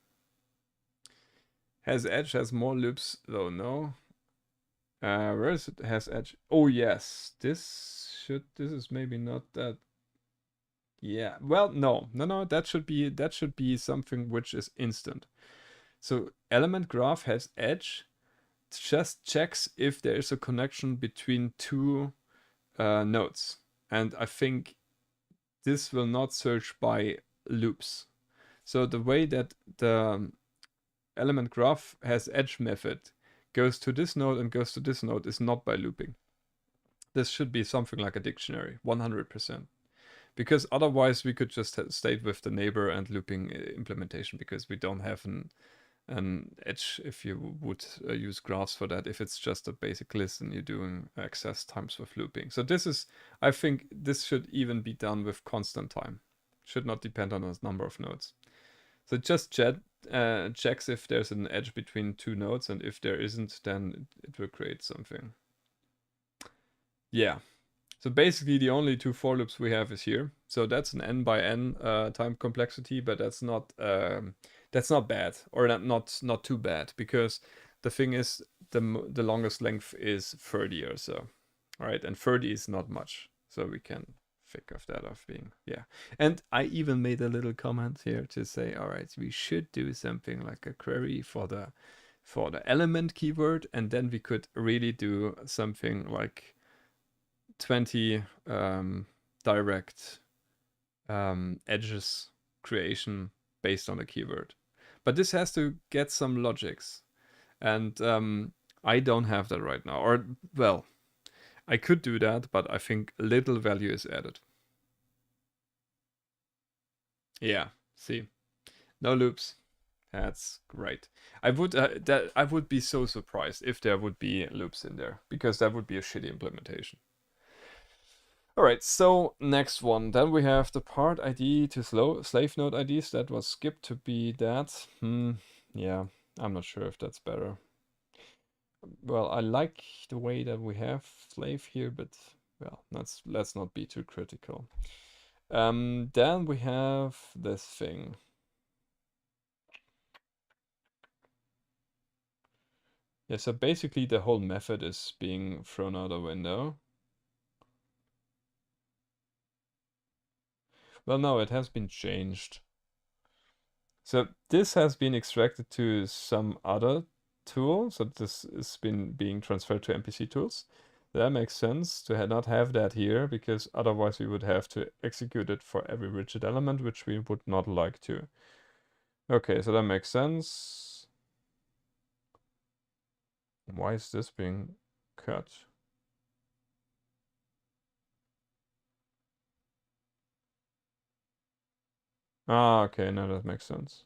Edge has more loops though? No. Where is it? Has edge? Oh yes, this is maybe not that. Yeah. Well, no. That should be something which is instant. So element graph has edge. Just checks if there is a connection between two nodes, and I think this will not search by loops. So the way that the element graph has edge method goes to this node and goes to this node is not by looping. This should be something like a dictionary, 100%. Because otherwise we could just stay with the neighbor and looping implementation, because we don't have an edge if you would use graphs for that. If it's just a basic list and you're doing access times with looping. So this is, I think this should even be done with constant time. Should not depend on the number of nodes. So just checks if there's an edge between two nodes, and if there isn't, then it will create something. Yeah. So basically the only two for loops we have is here. So that's an n by n time complexity, but that's not bad, or not too bad, because the thing is the longest length is 30 or so. All right, and 30 is not much, so we can think of that of being, yeah. And I even made a little comment here to say, all right, we should do something like a query for the element keyword, and then we could really do something like 20 direct edges creation based on the keyword. But this has to get some logics, and I don't have that right now. Or, well, I could do that, but I think little value is added. Yeah, see, no loops. That's great. I would be so surprised if there would be loops in there, because that would be a shitty implementation. All right, so next one. Then we have the part ID to slave node IDs. That was skipped to be that. Yeah, I'm not sure if that's better. Well, I like the way that we have slave here, but well, let's not be too critical. Then we have this thing. Yeah, so basically the whole method is being thrown out the window. Well, no, it has been changed. So this has been extracted to some other tool. So this has been being transferred to MPC tools. That makes sense to not have that here, because otherwise we would have to execute it for every rigid element, which we would not like to. Okay, so that makes sense. Why is this being cut? Ah, okay, now that makes sense.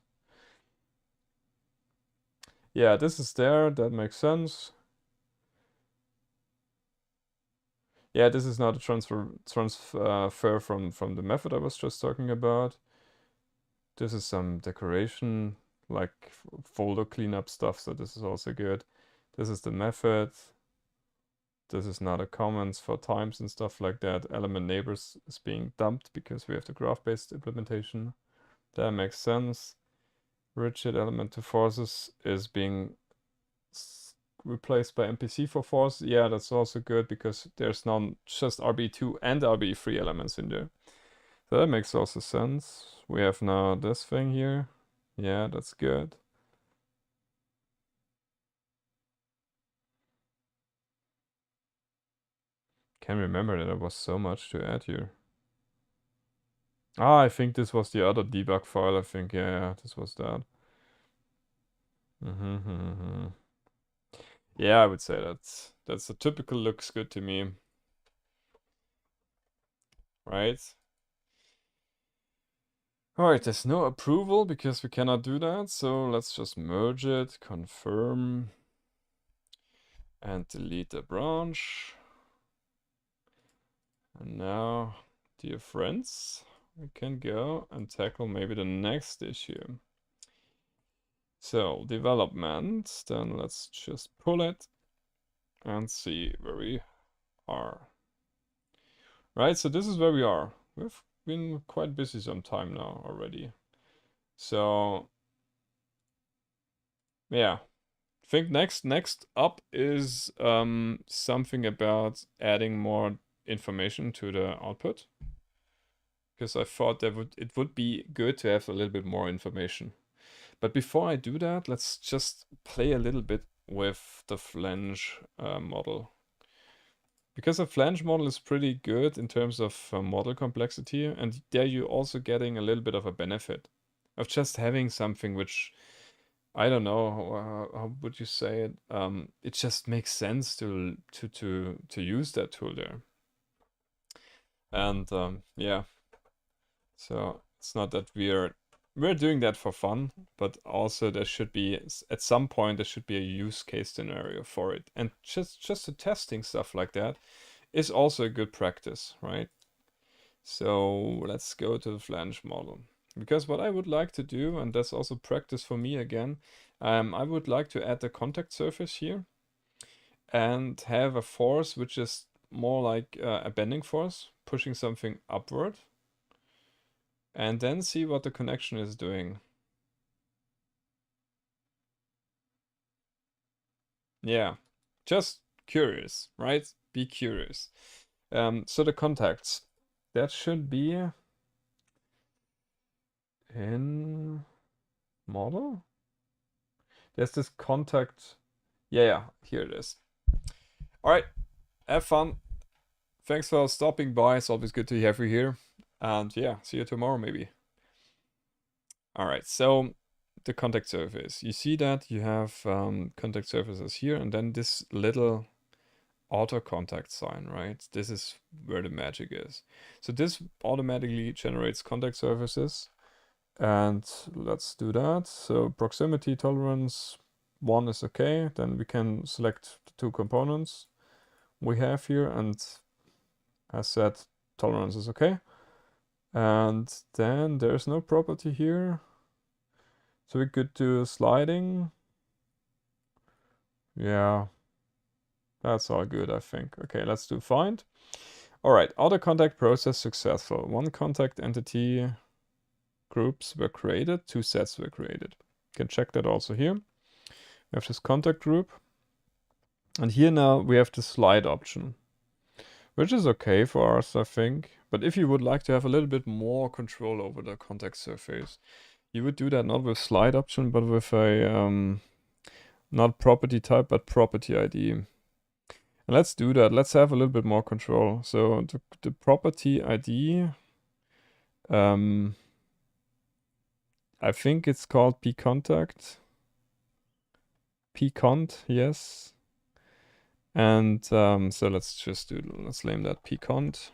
Yeah, this is there, that makes sense. Yeah, this is not a transfer from the method I was just talking about. This is some decoration, like folder cleanup stuff, so this is also good. This is the method. This is not a comments for times and stuff like that. Element neighbors is being dumped because we have the graph-based implementation. That makes sense. Rigid element to forces is being replaced by MPCForces. Yeah, that's also good, because there's not just RBE2 and RBE3 elements in there. So that makes also sense. We have now this thing here. Yeah, that's good. Can't remember that there was so much to add here. Ah, I think this was the other debug file. I think, yeah, this was that. Yeah, I would say that's a typical looks good to me. Right? Alright, there's no approval because we cannot do that, so let's just merge it, confirm, and delete the branch. And now, dear friends, we can go and tackle maybe the next issue. So, development, then let's just pull it and see where we are. Right, so this is where we are. We've been quite busy some time now already. So, yeah, think next up is something about adding more information to the output, because I thought it would be good to have a little bit more information. But before I do that, let's just play a little bit with the flange model. Because the flange model is pretty good in terms of model complexity, and there you're also getting a little bit of a benefit of just having something which, I don't know, how would you say it? It just makes sense to use that tool there. And yeah, so it's not that we're doing that for fun, but also there should be, at some point, there should be a use case scenario for it. And just the testing stuff like that is also a good practice, right? So let's go to the flange model. Because what I would like to do, and that's also practice for me again, I would like to add the contact surface here and have a force which is more like a bending force, pushing something upward, and then see what the connection is doing. Yeah, just curious, right? Be curious. So the contacts, that should be in model. There's this contact. Yeah, here it is. All right, have fun. Thanks for stopping by. It's always good to have you here. And yeah, see you tomorrow maybe. All right, so the contact surface. You see that you have contact surfaces here, and then this little auto contact sign, right? This is where the magic is. So this automatically generates contact surfaces. And let's do that. So proximity tolerance 1 is okay. Then we can select the 2 components we have here, and as said, tolerance is okay. And then there's no property here. So we could do sliding. Yeah, that's all good, I think. Okay, let's do find. All right, auto contact process successful. 1 contact entity groups were created, 2 sets were created. You can check that also here. We have this contact group. And here now we have the slide option, which is okay for us, I think. But if you would like to have a little bit more control over the contact surface, you would do that not with slide option, but with a not property type, but property ID. And let's do that. Let's have a little bit more control. So the property ID, I think it's called pcontact. Pcont, yes. And so let's name that pcont.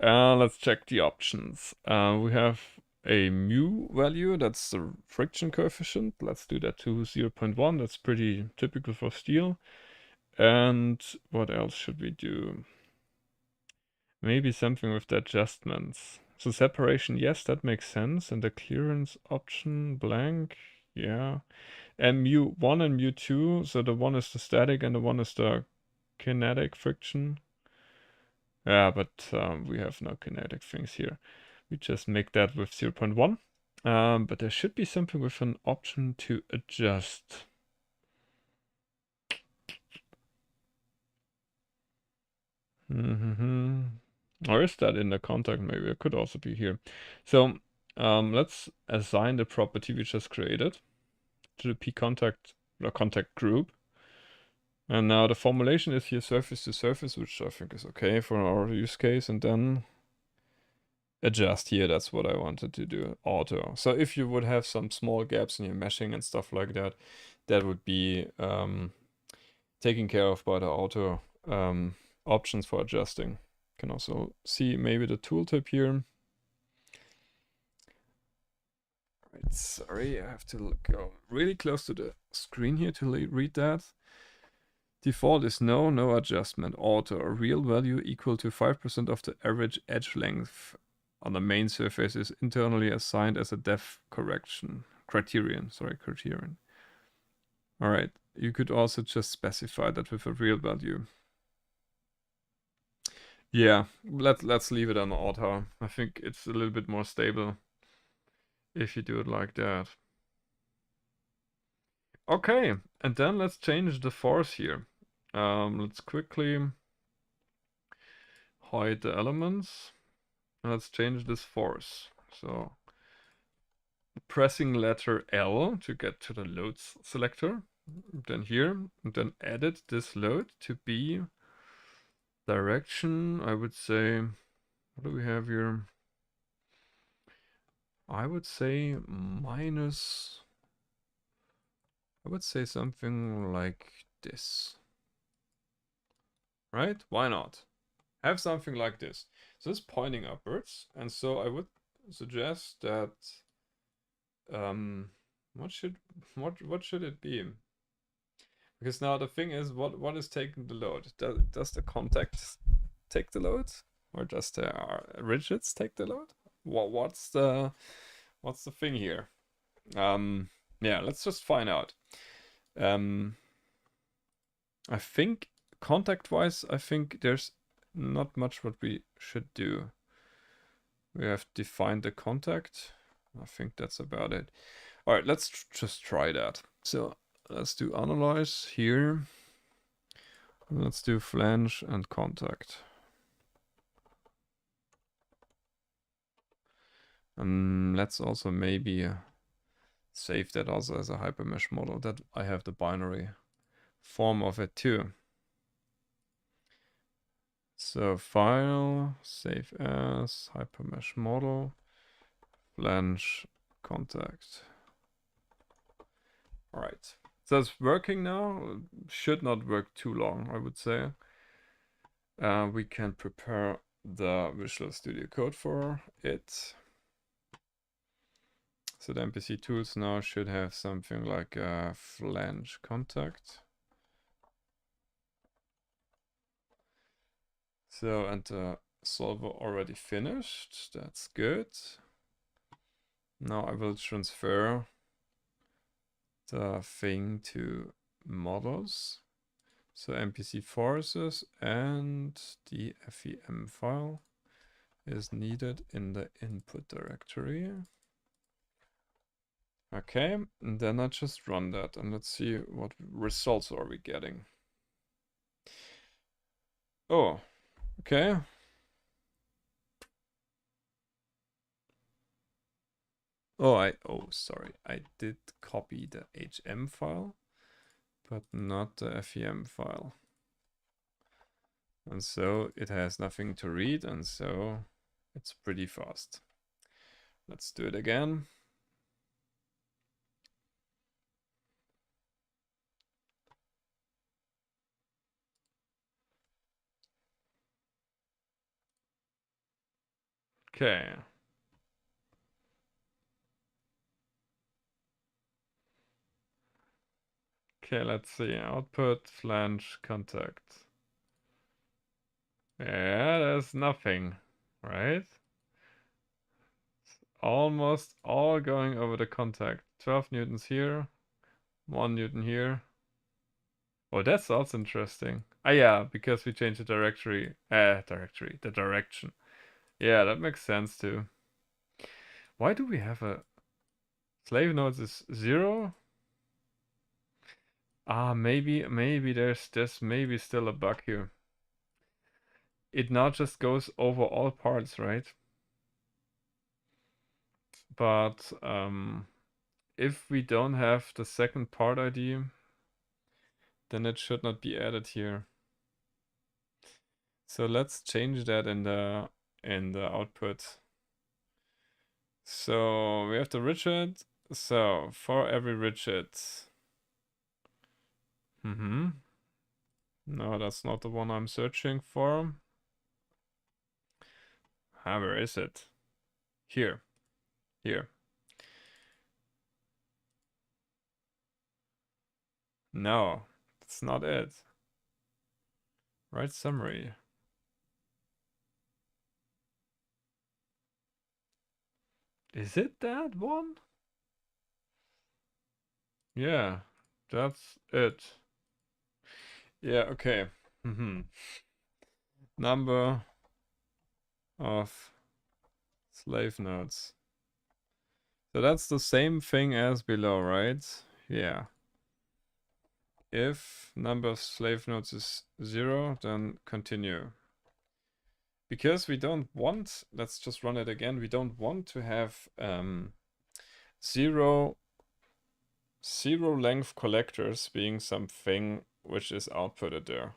Let's check the options. We have a mu value, that's the friction coefficient. Let's do that to 0.1. That's pretty typical for steel. And what else should we do? Maybe something with the adjustments. So separation, yes, that makes sense. And the clearance option, blank, yeah. And mu1 and mu2, so the one is the static and the one is the kinetic friction. Yeah, but we have no kinetic things here. We just make that with 0.1. But there should be something with an option to adjust. Or is that in the contact? Maybe it could also be here. So let's assign the property we just created to the pcontact or contact group. And now the formulation is here surface to surface, which I think is okay for our use case. And then adjust here, that's what I wanted to do, auto. So if you would have some small gaps in your meshing and stuff like that, that would be taken care of by the auto options for adjusting. You can also see maybe the tooltip here. Right, sorry, I have to go really close to the screen here to read that. Default is no adjustment, auto, a real value equal to 5% of the average edge length on the main surface is internally assigned as a depth criterion. All right, you could also just specify that with a real value. Yeah, let's leave it on auto. I think it's a little bit more stable if you do it like that. Okay, and then let's change the force here. Let's quickly hide the elements. And let's change this force. So pressing letter L to get to the loads selector. Then here, and then edit this load to be direction, I would say, what do we have here? I would say minus, I would say something like this. Right? Why not? Have something like this. So it's pointing upwards, and so I would suggest that what should it be? Because now the thing is, what is taking the load? Does the contact take the load, or does the rigids take the load? What's the thing here? Yeah, let's just find out. I think contact-wise, I think there's not much what we should do. We have defined the contact. I think that's about it. All right, let's just try that. So let's do analyze here. Let's do flange and contact. Let's also maybe save that also as a hypermesh model, that I have the binary form of it too. So file, save as, hypermesh model, flange, contact. All right, so it's working now. Should not work too long, I would say. We can prepare the Visual Studio Code for it. So the MPC tools now should have something like a flange contact. So, and the solver already finished. That's good. Now I will transfer the thing to models. So MPCForces and the FEM file is needed in the input directory. Okay, and then I just run that and let's see what results are we getting. Oh, okay. Oh, sorry. I did copy the HM file, but not the FEM file. And so it has nothing to read, and so it's pretty fast. Let's do it again. Okay. Okay, let's see. Output, flange, contact. Yeah, there's nothing, right? It's almost all going over the contact. 12 newtons here, 1 newton here. Oh, that's also interesting. Ah, yeah, because we changed the the direction. Yeah, that makes sense too. Why do we have a slave nodes is 0? Ah, maybe there's maybe still a bug here. It now just goes over all parts, right? But if we don't have the second part ID, then it should not be added here. So let's change that in the output. So we have the rigid. So for every rigid. No, that's not the one I'm searching for. Ah, where is it? Here. Here. No, that's not it. Write summary. Is it that one? Yeah, that's it. Yeah, okay. Number of slave nodes. So that's the same thing as below, right? Yeah. if number of slave nodes is 0, then continue. Because we don't want, let's just run it again, we don't want to have zero length collectors being something which is outputted there.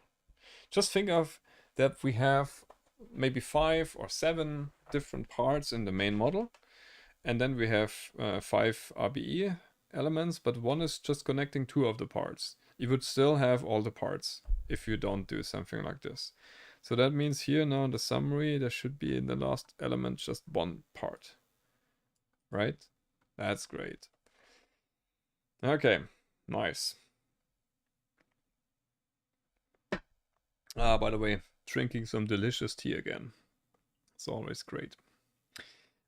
Just think of that we have maybe 5 or 7 different parts in the main model, and then we have 5 RBE elements, but one is just connecting 2 of the parts. You would still have all the parts if you don't do something like this. So that means here now in the summary, there should be in the last element just 1 part, right? That's great. Okay, nice. By the way, drinking some delicious tea again. It's always great.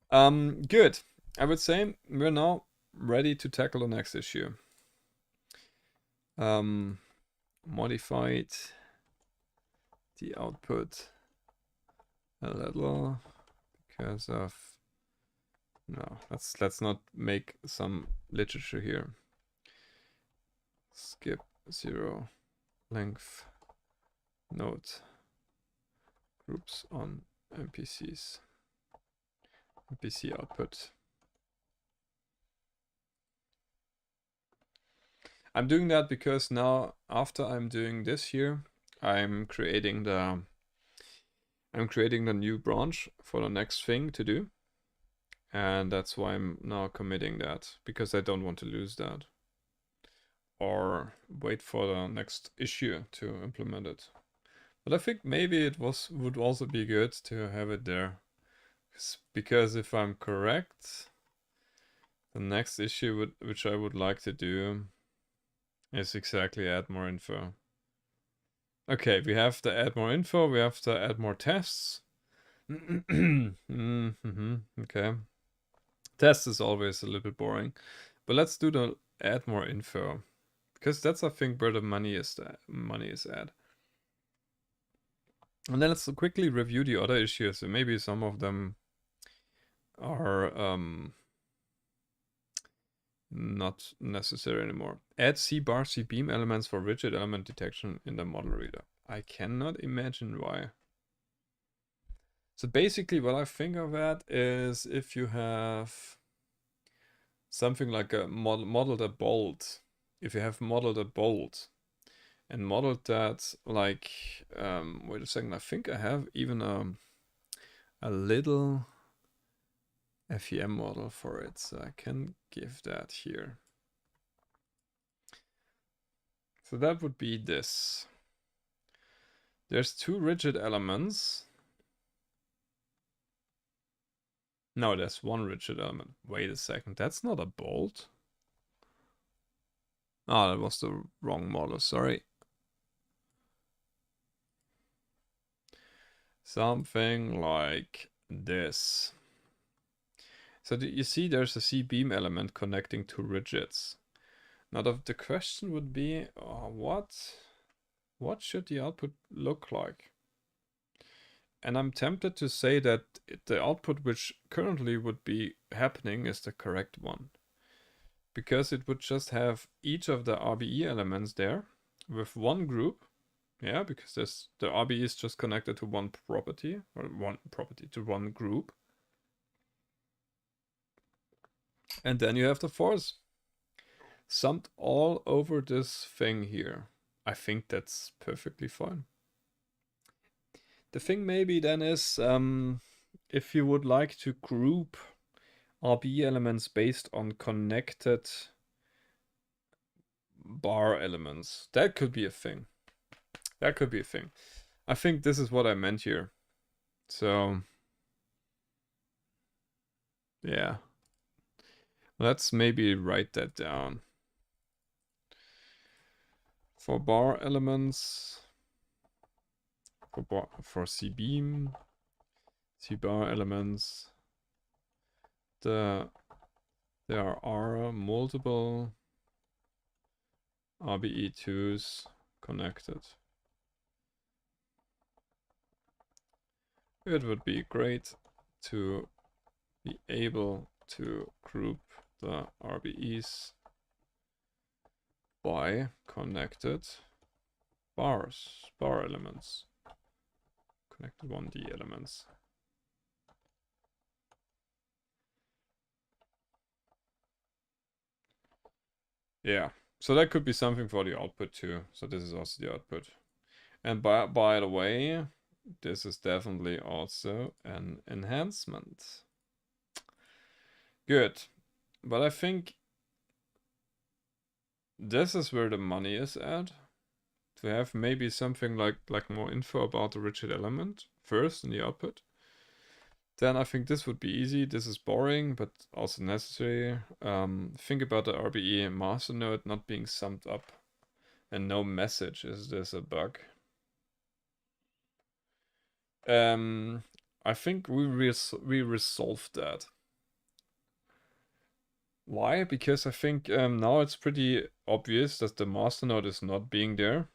Good. I would say we're now ready to tackle the next issue. Modified the output a little because of no. Let's not make some literature here. Skip 0 length node groups on MPCs. MPC output. I'm doing that because now after I'm doing this here, I'm creating the new branch for the next thing to do. And that's why I'm now committing that, because I don't want to lose that. Or wait for the next issue to implement it. But I think maybe it would also be good to have it there. Because if I'm correct, the next issue which I would like to do is exactly add more info. Okay, we have to add more info, we have to add more tests. Okay. Test is always a little bit boring. But let's do the add more info. Because that's I think where the money is at. And then let's quickly review the other issues. So maybe some of them are not necessary anymore. Add C-bar C-beam elements for rigid element detection in the model reader. I cannot imagine why. So basically what I think of that is if you have something like a modeled a bolt. If you have modeled a bolt and modeled that like, wait a second, I think I have even a little FEM model for it, so I can give that here. So that would be this. There's 2 rigid elements. No, there's 1 rigid element. Wait a second, that's not a bolt. Oh, that was the wrong model, sorry. Something like this. So you see there's a C-beam element connecting 2 rigids. Now the question would be, what should the output look like? And I'm tempted to say that the output which currently would be happening is the correct one. Because it would just have each of the RBE elements there with 1 group. Yeah, because the RBE is just connected to 1 property, or 1 property to 1 group. And then you have the force summed all over this thing here. I think that's perfectly fine. The thing maybe then is, if you would like to group RBE elements based on connected bar elements, that could be a thing. That could be a thing. I think this is what I meant here. So, yeah. Let's maybe write that down. For bar elements, for C-beam, C-bar elements, there are multiple RBE2s connected. It would be great to be able to group the RBEs by connected bar elements. Connected 1D elements. Yeah, so that could be something for the output too. So this is also the output. And by the way, this is definitely also an enhancement. Good. But I think this is where the money is at. To have maybe something like more info about the rigid element first in the output. Then I think this would be easy. This is boring, but also necessary. Think about the RBE master node not being summed up and no message. Is this a bug? I think we resolved that. Why? Because I think now it's pretty obvious that the master node is not being there.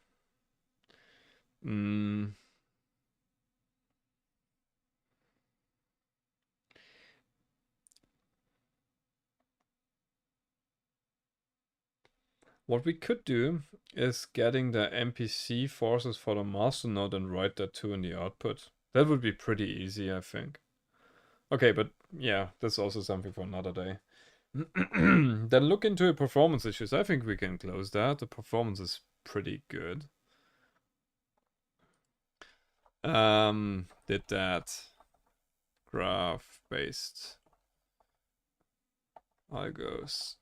What we could do is getting the MPCForces for the master node and write that too in the output. That would be pretty easy, I think. Okay, but yeah, that's also something for another day. Then look into the performance issues. I think we can close that. The performance is pretty good. Did that graph based algos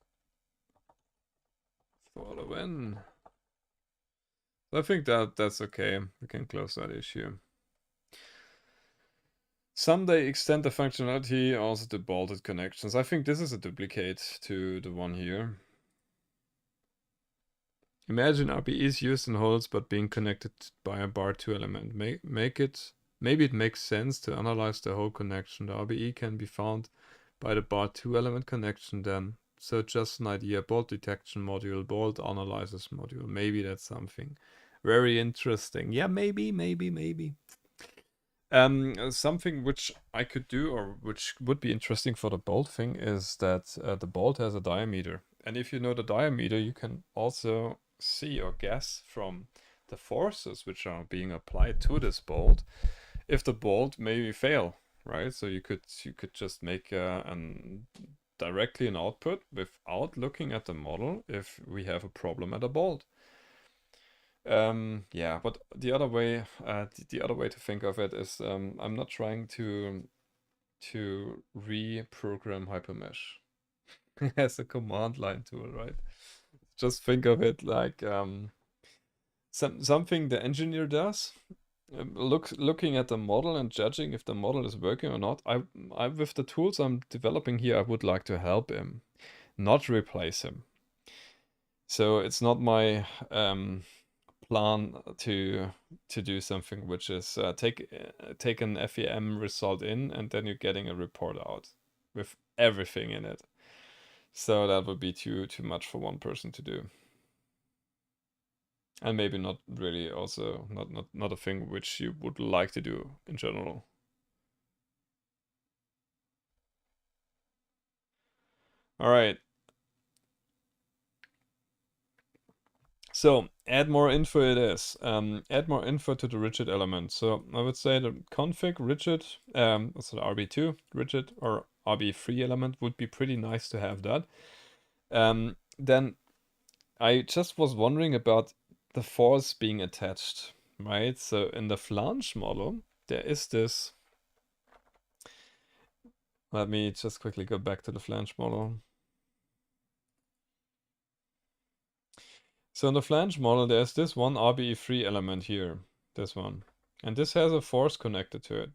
follow in? I think that's okay. We can close that issue. Someday extend the functionality also to bolted connections. I think this is a duplicate to the one here. Imagine RBEs used in holes but being connected by a bar2 element. Maybe it makes sense to analyze the whole connection. The RBE can be found by the bar2 element connection then. So just an idea. Bolt detection module, bolt analysis module. Maybe that's something very interesting. Yeah, maybe. Something which I could do, or which would be interesting for the bolt thing, is that the bolt has a diameter. And if you know the diameter, you can also see or guess from the forces which are being applied to this bolt if the bolt may fail, right? So you could just make directly an output without looking at the model if we have a problem at a bolt. Yeah, but the other way to think of it is I'm not trying to reprogram Hypermesh as a command line tool, right? Just think of it like something the engineer does. Looking at the model and judging if the model is working or not. I with the tools I'm developing here, I would like to help him, not replace him. So it's not my plan to do something which is take an FEM result in and then you're getting a report out with everything in it. So that would be too much for one person to do. And maybe not really also not a thing which you would like to do in general. All right. So add more info it is. Add more info to the rigid element. So I would say the config rigid, so the RB2 rigid or RB3 element would be pretty nice to have that. Then I just was wondering about the force being attached, right? So in the flange model, there is this. Let me just quickly go back to the flange model. So in the flange model, there's this one RBE3 element here, this one. And this has a force connected to it.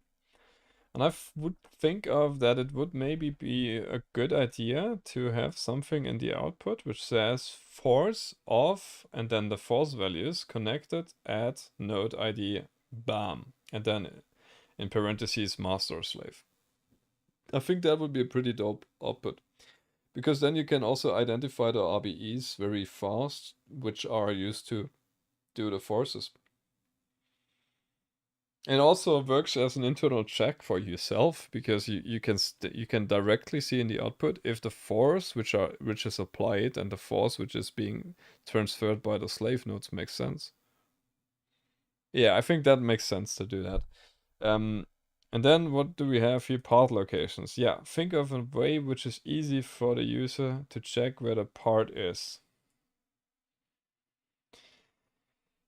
And I would think of that it would maybe be a good idea to have something in the output which says force of, and then the force values connected at node ID BAM. And then in parentheses master or slave. I think that would be a pretty dope output. Because then you can also identify the RBEs very fast, which are used to do the forces. It also works as an internal check for yourself, because you can directly see in the output if the force which is applied and the force which is being transferred by the slave nodes makes sense. Yeah, I think that makes sense to do that. And then what do we have here? Part locations. Yeah, think of a way which is easy for the user to check where the part is.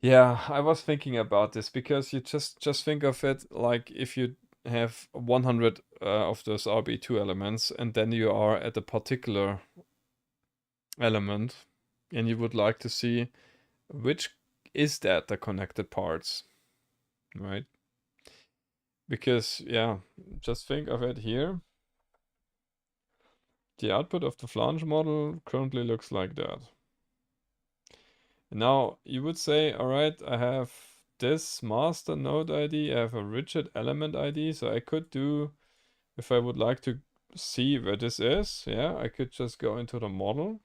Yeah, I was thinking about this, because you just think of it like if you have 100 of those RB2 elements, and then you are at a particular element, and you would like to see which is that the connected parts, right? Because, yeah, just think of it here. The output of the flange model currently looks like that. Now, you would say, all right, I have this master node ID, I have a rigid element ID, so I could do, if I would like to see where this is, yeah, I could just go into the model,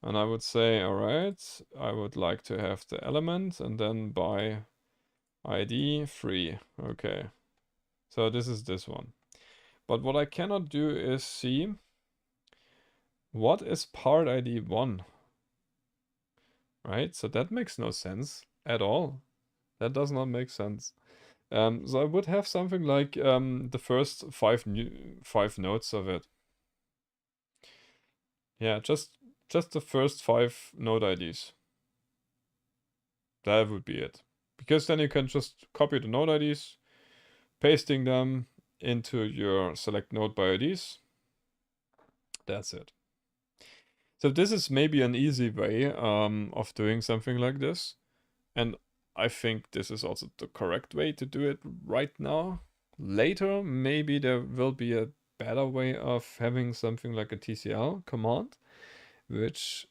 and I would say, all right, I would like to have the element, and then by ID free. Okay, so this is this one. But what I cannot do is see what is part ID 1, right? So that makes no sense at all. That does not make sense. So I would have something like the first five nodes of it. Yeah, just the first 5 node IDs. That would be it. Because then you can just copy the node IDs, pasting them into your select node by IDs. That's it. So this is maybe an easy way of doing something like this. And I think this is also the correct way to do it right now. Later, maybe there will be a better way of having something like a TCL command, which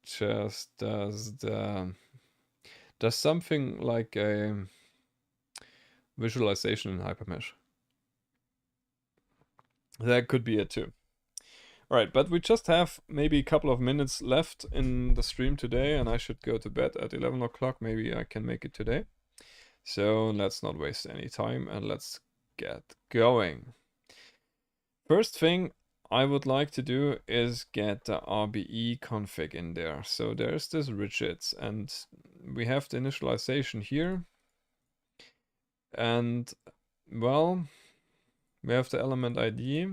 just does something like a visualization in Hypermesh. That could be it too. Alright, but we just have maybe a couple of minutes left in the stream today, and I should go to bed at 11 o'clock. Maybe I can make it today. So let's not waste any time, and let's get going. First thing I would like to do is get the RBE config in there. So there's this rigids, and we have the initialization here. And, well, we have the element ID,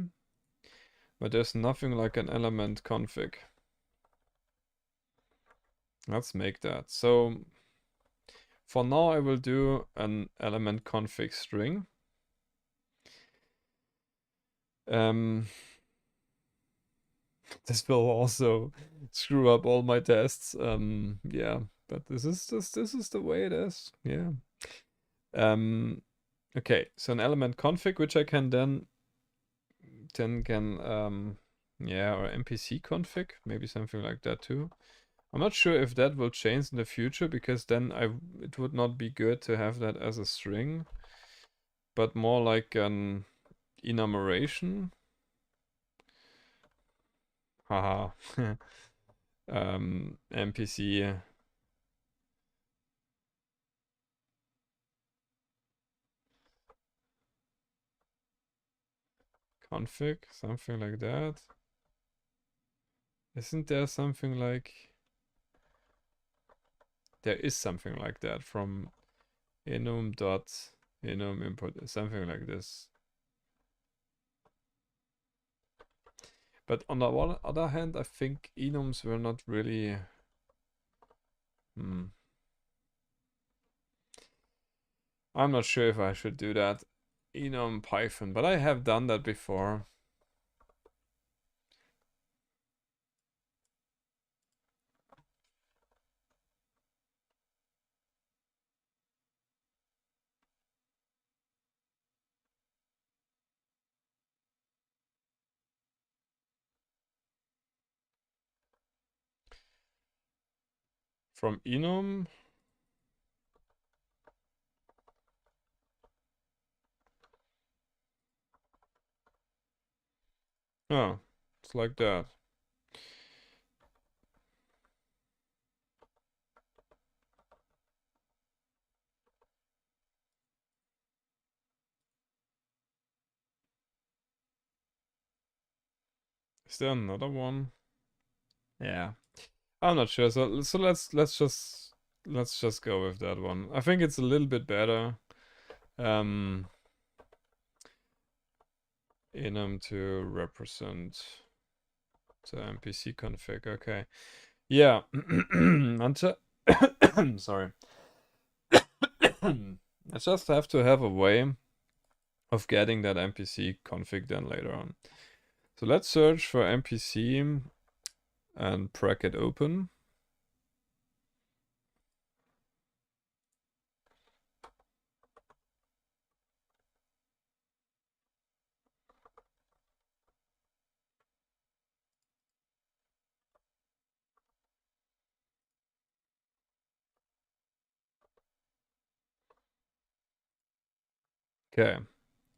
but there's nothing like an element config. Let's make that. So for now I will do an element config string. This will also screw up all my tests. Yeah, but this is the way it is. Yeah. Okay, so an element config, which I can then yeah, or MPC config, maybe something like that too. I'm not sure if that will change in the future, because then it would not be good to have that as a string, but more like an enumeration. Haha. MPC config, something like that. Isn't there something like... There is something like that from enum input, something like this. But on the other hand, I think enums were not really... I'm not sure if I should do that. Enum Python, but I have done that before. From enum. Oh, it's like that. Is there another one? Yeah, I'm not sure. So let's just go with that one. I think it's a little bit better. Enum to represent the MPC config. Okay. Yeah. Until sorry. I just have to have a way of getting that MPC config then later on. So let's search for MPC and bracket open. Okay.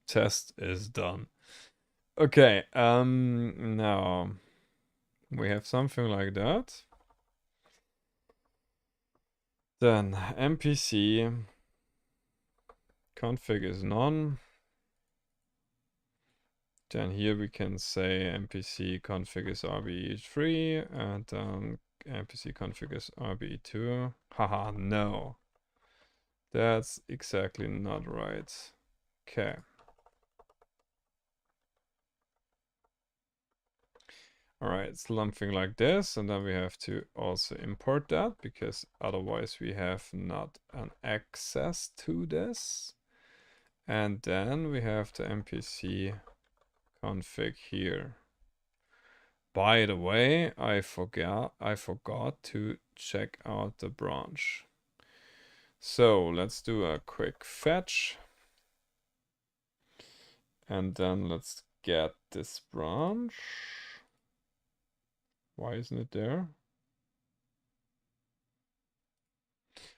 Test is done. Okay, now we have something like that. Then MPC config is none. Then here we can say MPC config is RBE3 and then MPC config is RBE2. Haha, no. That's exactly not right. Okay. Alright, it's something like this, and then we have to also import that because otherwise we have not an access to this. And then we have the MPC config here. By the way, I forgot to check out the branch. So let's do a quick fetch. And then let's get this branch. Why isn't it there?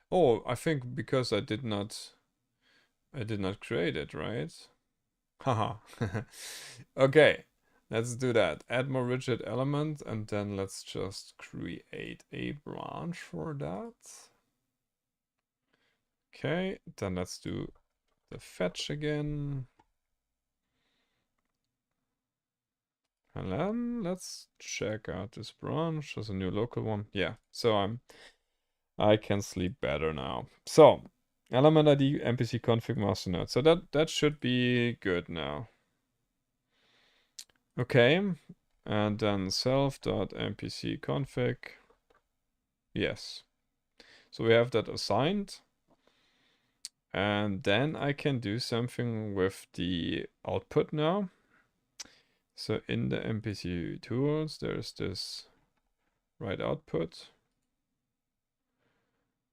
Oh, I think because I did not create it, right? Haha. Okay, let's do that. Add more rigid element, and then let's just create a branch for that. Okay, then let's do the fetch again. And then let's check out this branch. There's a new local one. Yeah, so I can sleep better now. So element ID MPC config master node. So that should be good now. Okay, and then self.mpc config. Yes. So we have that assigned. And then I can do something with the output now. So in the MPC tools, there's this write output.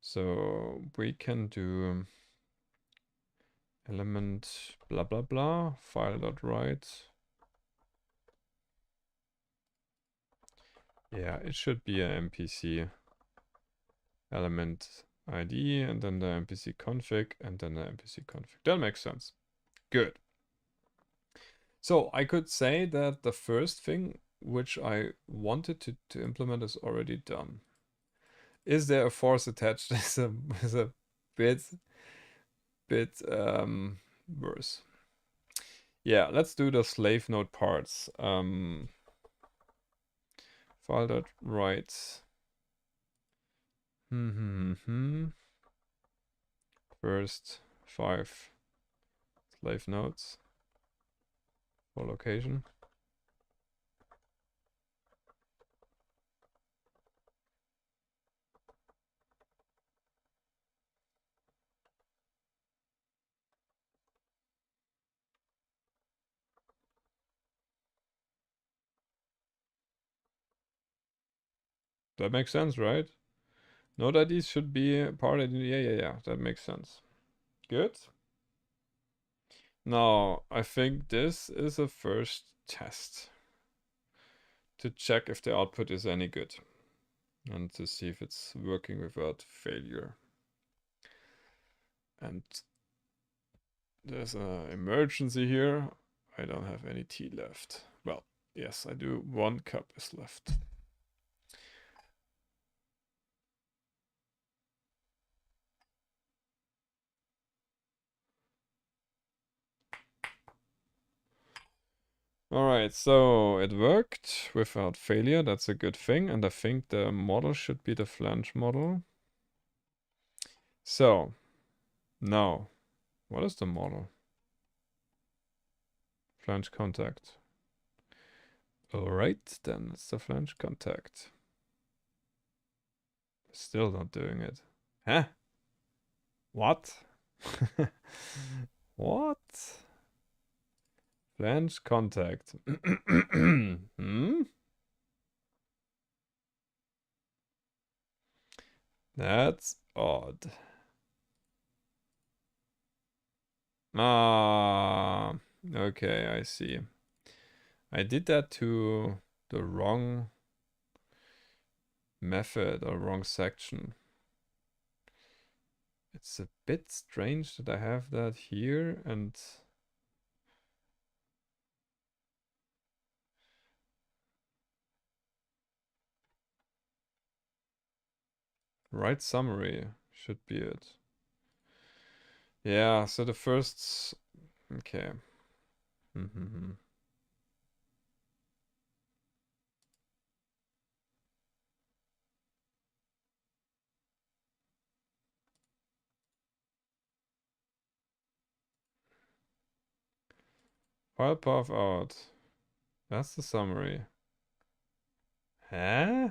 So we can do element blah blah blah file.write. Yeah, it should be an MPC element ID and then the MPC config and then the MPC config. That makes sense. Good. So I could say that the first thing which I wanted to implement is already done. Is there a force attached? is a bit worse. Yeah, let's do the slave node parts. File.write. First 5 slave nodes for location. That makes sense, right? Node IDs should be part ID. Yeah. That makes sense. Good. Now, I think this is a first test to check if the output is any good and to see if it's working without failure. And there's an emergency here. I don't have any tea left. Well, yes, I do. 1 cup is left. Alright, so it worked without failure. That's a good thing. And I think the model should be the flange model. So, now, what is the model? Flange contact. Alright, then it's the flange contact. Still not doing it. Huh? What? What? Flange contact. Hmm? That's odd. Ah, okay, I see. I did that to the wrong method or wrong section. It's a bit strange that I have that here and write summary should be it. Yeah, so the first, okay. File path out. That's the summary. Huh?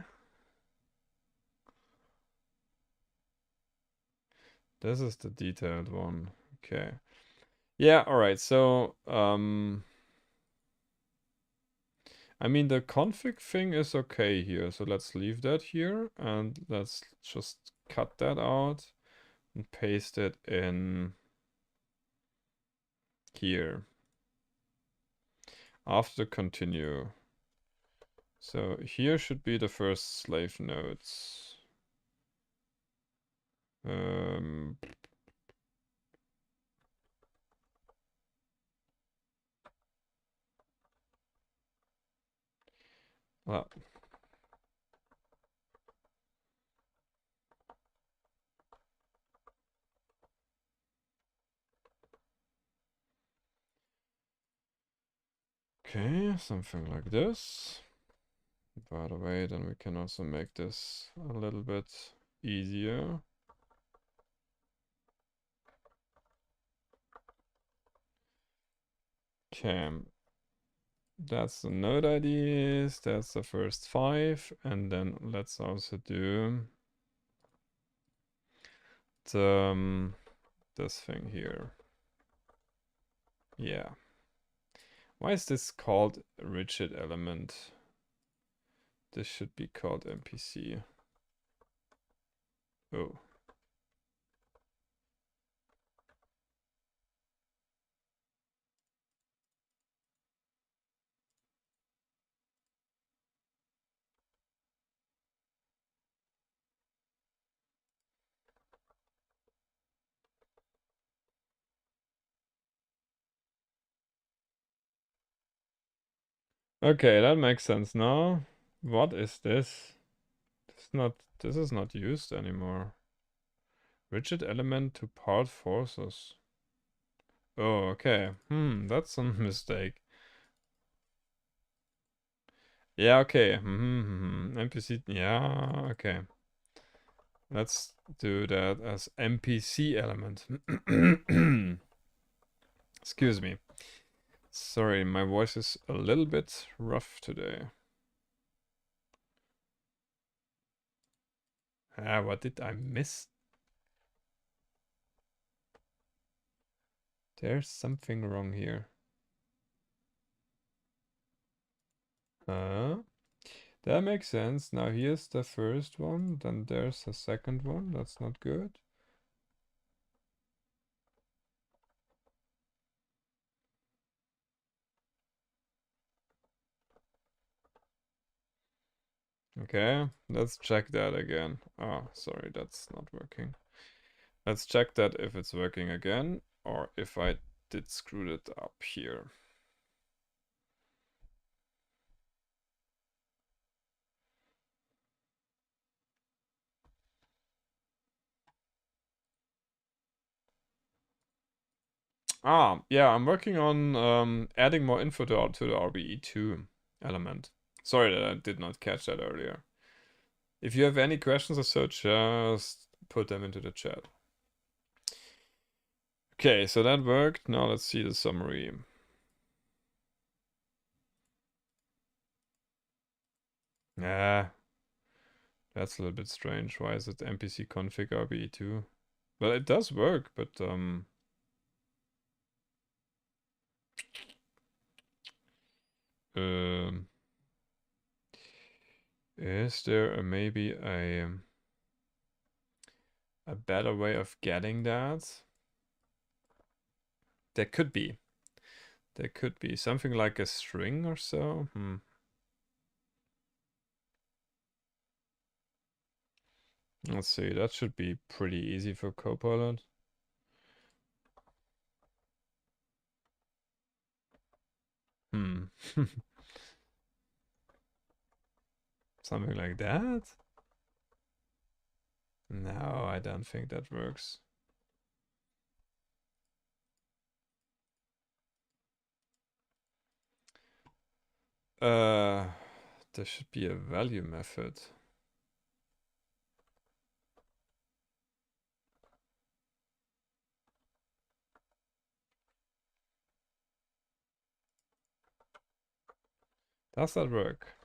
This is the detailed one. Okay. Yeah, alright, so I mean the config thing is okay here, so let's leave that here and let's just cut that out and paste it in here. After continue. So here should be the first slave nodes. Well, okay, something like this. By the way, then we can also make this a little bit easier. Okay, that's the node IDs, that's the first 5, and then let's also do the, this thing here. Yeah. Why is this called rigid element? This should be called MPC. Oh. Okay, that makes sense now. What is this? This is not used anymore. Rigid element to part forces. Oh, okay. That's a mistake. Yeah, okay. NPC, yeah, okay. Let's do that as MPC element. Excuse me. Sorry, my voice is a little bit rough today. Ah, what did I miss? There's something wrong here. That makes sense. Now here's the first one, then there's the second one. That's not good. Okay, let's check that again. Oh, sorry, that's not working. Let's check that if it's working again, or if I did screw it up here. Yeah, I'm working on adding more info to the RBE2 element. Sorry that I did not catch that earlier. If you have any questions or so, just put them into the chat. Okay, so that worked. Now let's see the summary. Ah, that's a little bit strange. Why is it MPC config RBE2? Well, it does work, but um is there maybe a better way of getting that? There could be. There could be something like a string or so. Let's see, that should be pretty easy for Copilot. Something like that? No, I don't think that works. There should be a value method. Does that work?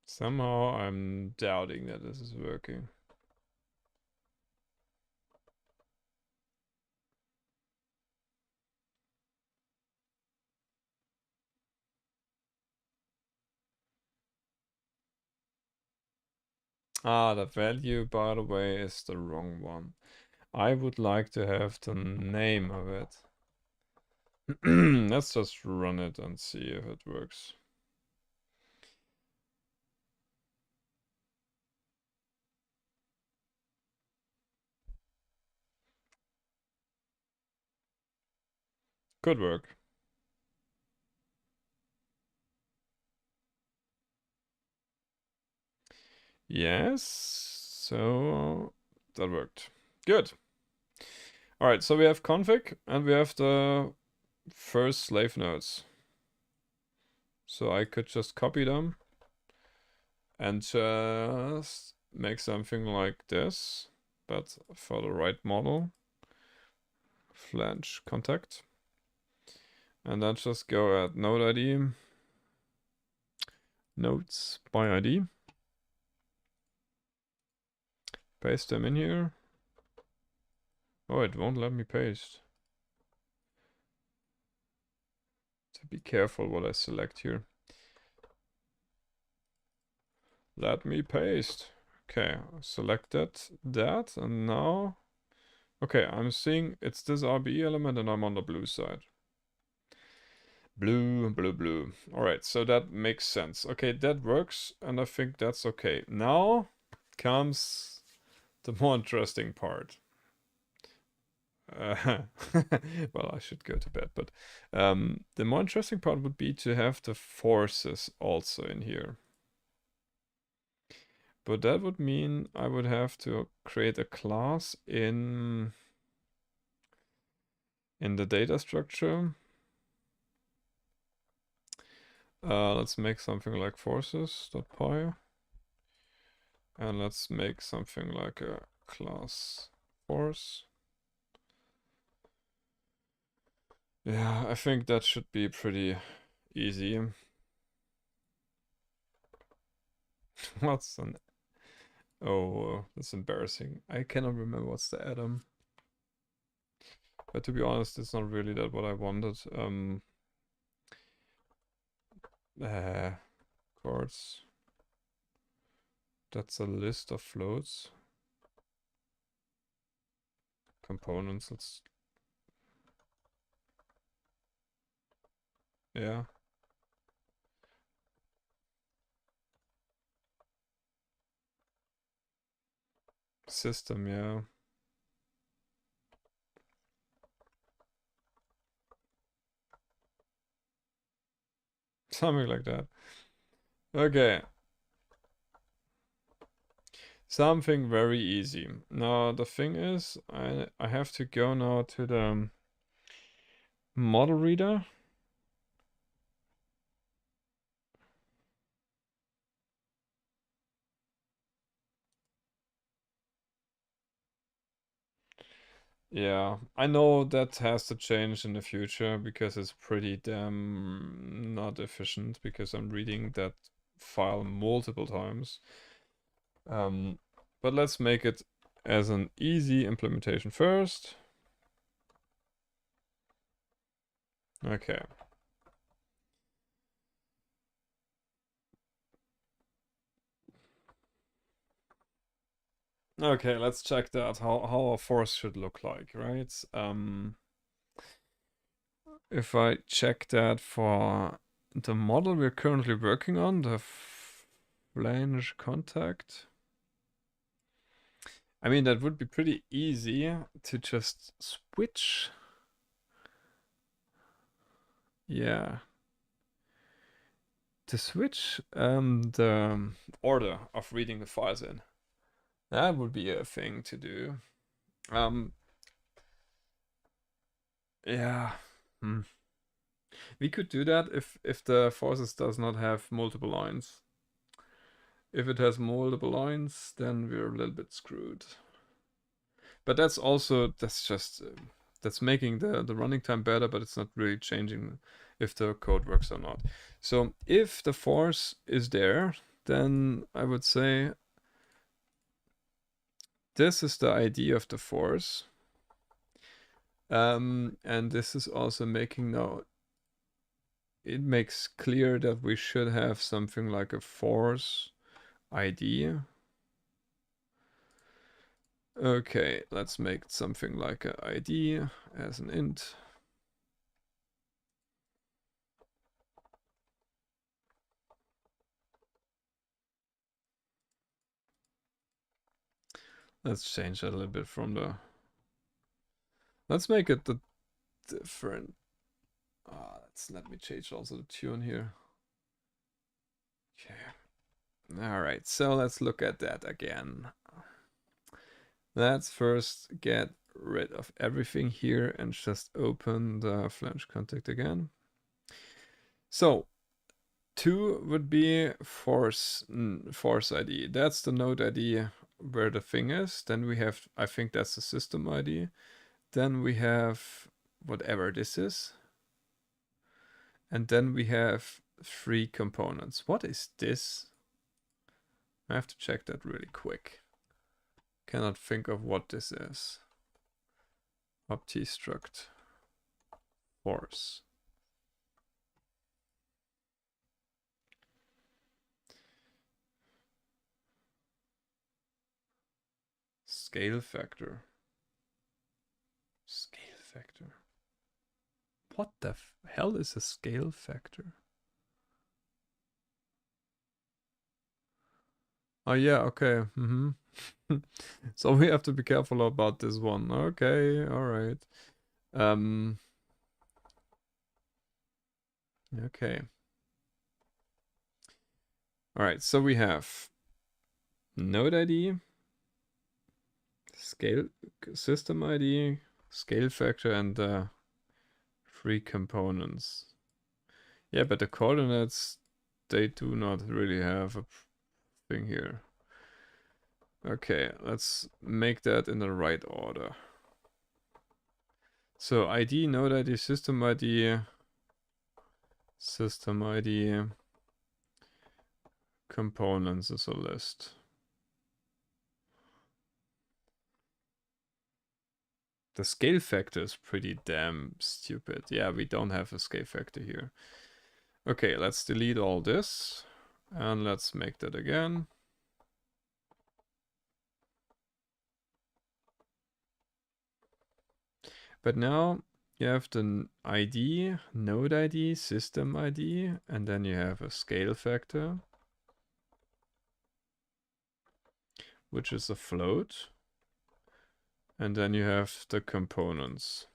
Somehow I'm doubting that this is working. The value, by the way, is the wrong one. I would like to have the name of it. Let's just run it and see if it works. Could work. Yes, so that worked. Good. All right, so we have config and we have the first slave nodes. So I could just copy them and just make something like this, but for the right model. Flange contact. And then just go at node ID, nodes by ID. Paste them in here. Oh, it won't let me paste. To be careful what I select here. Let me paste. Okay, selected that, and now... Okay, I'm seeing it's this RBE element and I'm on the blue side. Blue, blue, blue. Alright, so that makes sense. Okay, that works, and I think that's okay. Now comes the more interesting part. Well, I should go to bed, but the more interesting part would be to have the forces also in here. But that would mean I would have to create a class in the data structure. Let's make something like forces.py. And let's make something like a class force. Yeah, I think that should be pretty easy. What's an... Oh, that's embarrassing. I cannot remember what's the atom. But to be honest, it's not really that what I wanted. Chords. That's a list of floats. Components, let's... Yeah. System, yeah. Something like that. Okay. Something very easy. Now the thing is, I have to go now to the model reader. Yeah, I know that has to change in the future because it's pretty damn not efficient because I'm reading that file multiple times. But let's make it as an easy implementation first. Okay. Okay, let's check that, how a force should look like, right? If I check that for the model we're currently working on, the flange contact. I mean, that would be pretty easy to just switch. Yeah. To switch the order of reading the files in. That would be a thing to do. Yeah. We could do that if the forces does not have multiple lines. If it has multiple lines, then we're a little bit screwed. But that's just that's making the running time better, but it's not really changing if the code works or not. So if the force is there, then I would say this is the ID of the force. And this is also making now, it makes clear that we should have something like a force ID. Okay, let's make something like an ID as an int. Let's change that a little bit from the... Let's make it the different... let me change also the tune here. Okay. Alright, so let's look at that again. Let's first get rid of everything here and just open the flange contact again. So 2 would be force ID. That's the node ID where the thing is. Then we have, I think that's the system ID. Then we have whatever this is. And then we have 3 components. What is this? I have to check that really quick. Cannot think of what this is. Opti-struct force. Scale factor. Scale factor. What the hell is a scale factor? Oh yeah, okay. So we have to be careful about this one. Okay, alright. Okay. Alright, so we have node ID, scale system ID, scale factor, and 3 components. Yeah, but the coordinates, they do not really have a thing here. Okay, let's make that in the right order. So ID, node ID, system ID, components is a list. The scale factor is pretty damn stupid. Yeah, we don't have a scale factor here. Okay, let's delete all this and let's make that again. But now you have the ID, node ID, system ID, and then you have a scale factor, which is a float. And then you have the components,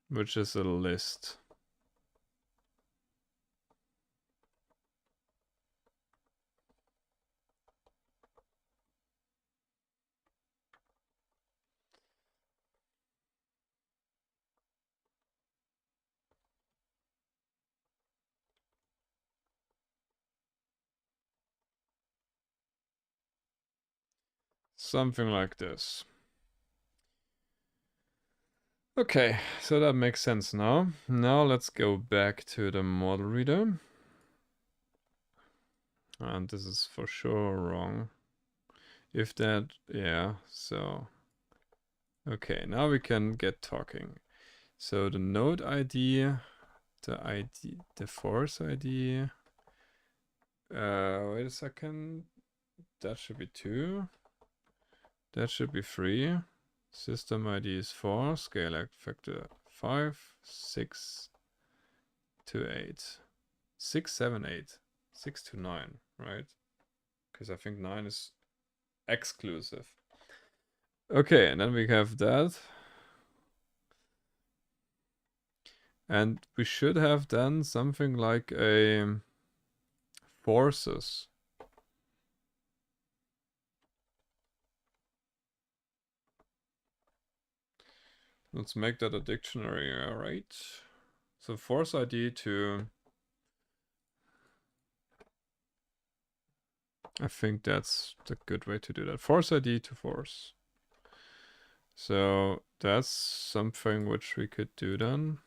which is a list. Something like this. Okay, so that makes sense now. Now let's go back to the model reader. And this is for sure wrong. If that, yeah, so. Okay, now we can get talking. So the node ID, the force ID. Wait a second. That should be 2. That should be 3. System ID is 4. Scale factor 5, 6 to 8. 6, 7, 8. 6 to 9, right? Because I think 9 is exclusive. Okay, and then we have that. And we should have then something like a forces. Let's make that a dictionary, alright? So force ID to... I think that's the good way to do that. Force ID to force. So that's something which we could do then.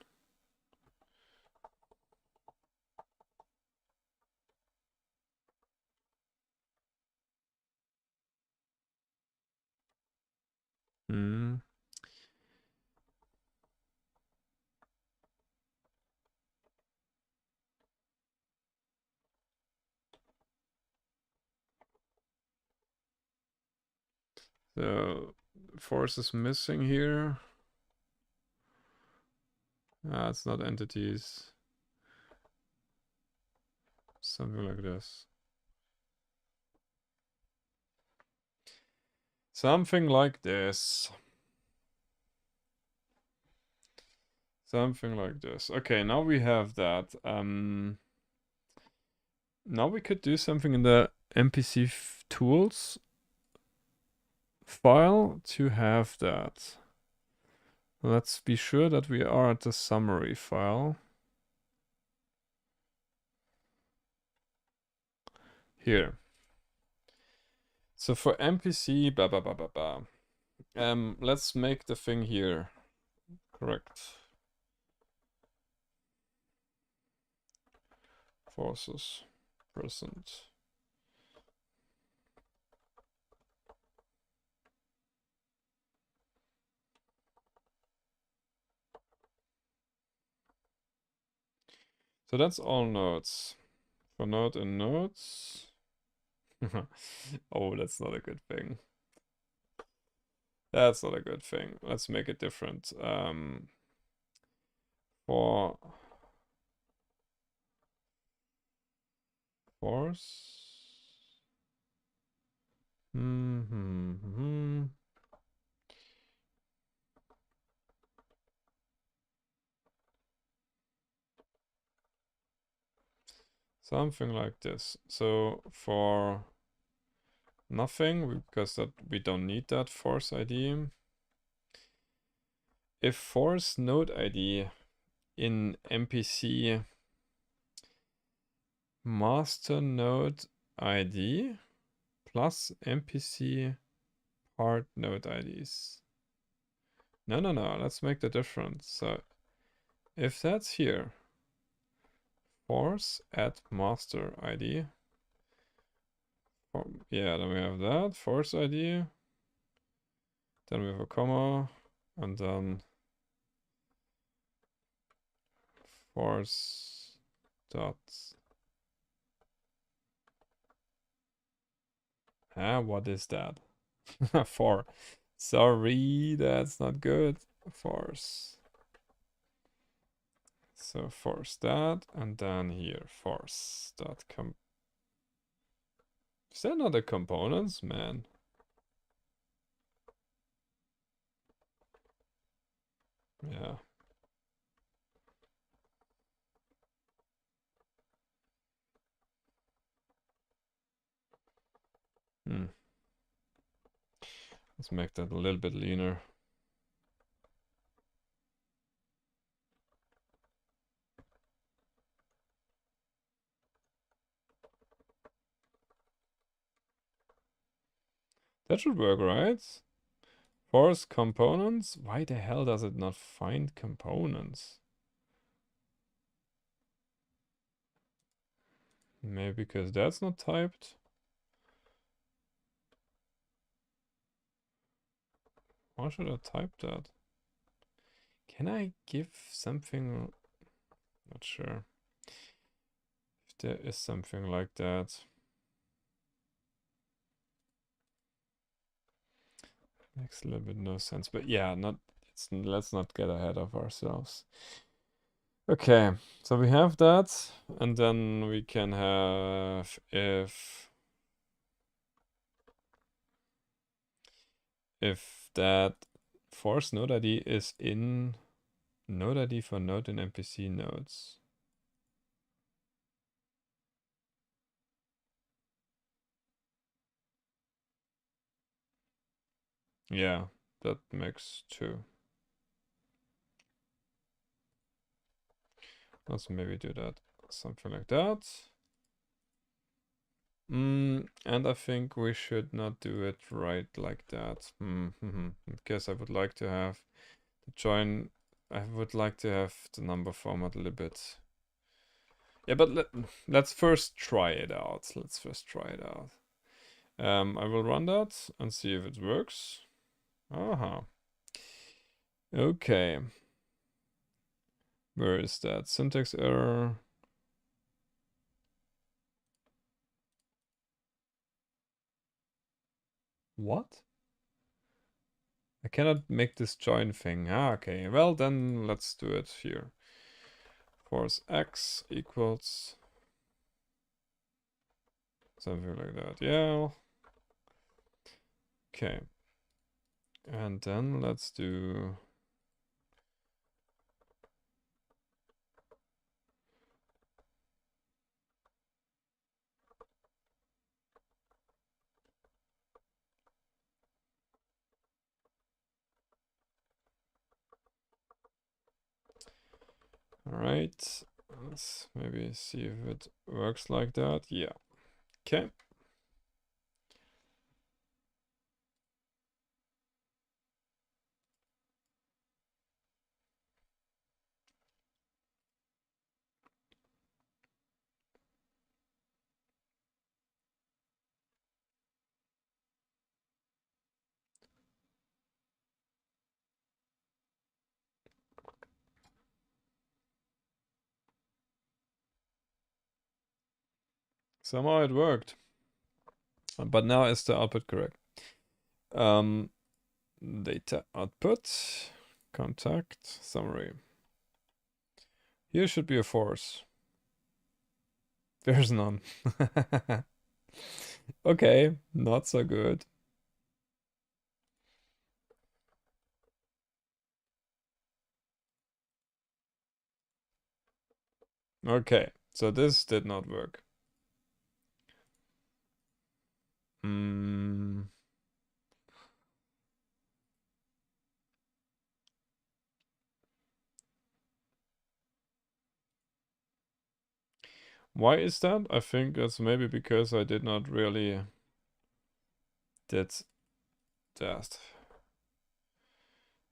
So force is missing here. It's not entities. Something like this. Something like this. Something like this. Okay, now we have that. Now we could do something in the MPC tools file to have that. Let's be sure that we are at the summary file. Here. So for MPC, blah, blah, blah, blah, blah. Let's make the thing here correct. Forces present. So that's all nodes. For node and nodes. Oh, that's not a good thing. That's not a good thing. Let's make it different. For force. Something like this. So for nothing, because that we don't need that force ID. If force node ID in MPC master node ID plus MPC part node IDs. No, let's make the difference. So if that's here, force at master ID. Yeah, then we have that, force ID. Then we have a comma, and then force dot. What is that? For. Sorry, that's not good. Force. So force that, and then here, force dot com. Is that not the components, man? Yeah. Let's make that a little bit leaner. That should work, right? Force components? Why the hell does it not find components? Maybe because that's not typed. Why should I type that? Can I give something? Not sure. If there is something like that. Makes a little bit no sense. But yeah, let's not get ahead of ourselves. Okay, so we have that, and then we can have if that force node ID is in node ID for node in MPC nodes. Yeah, that makes 2. Let's maybe do that, something like that. And I think we should not do it right like that. Because I would like to have the join. I would like to have the number format a little bit. Yeah, but let's first try it out. Let's first try it out. I will run that and see if it works. Okay. Where is that? Syntax error. What? I cannot make this join thing. Okay. Well, then let's do it here. Force x equals something like that. Yeah. Okay. And then let's do all right. Let's maybe see if it works like that. Yeah. Okay. Somehow it worked. But now is the output correct? Data output, contact, summary. Here should be a force. There's none. Okay, not so good. Okay, so this did not work. Why is that? I think that's maybe because I did not really did that.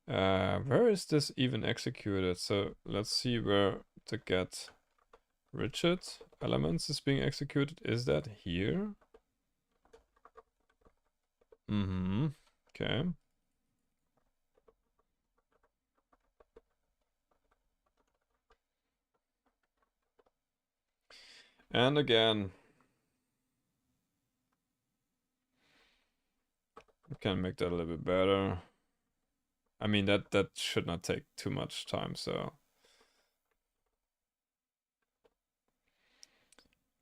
Where is this even executed? So let's see where the get rigid elements is being executed. Is that here? Okay. And again, we can make that a little bit better. I mean, that should not take too much time, so.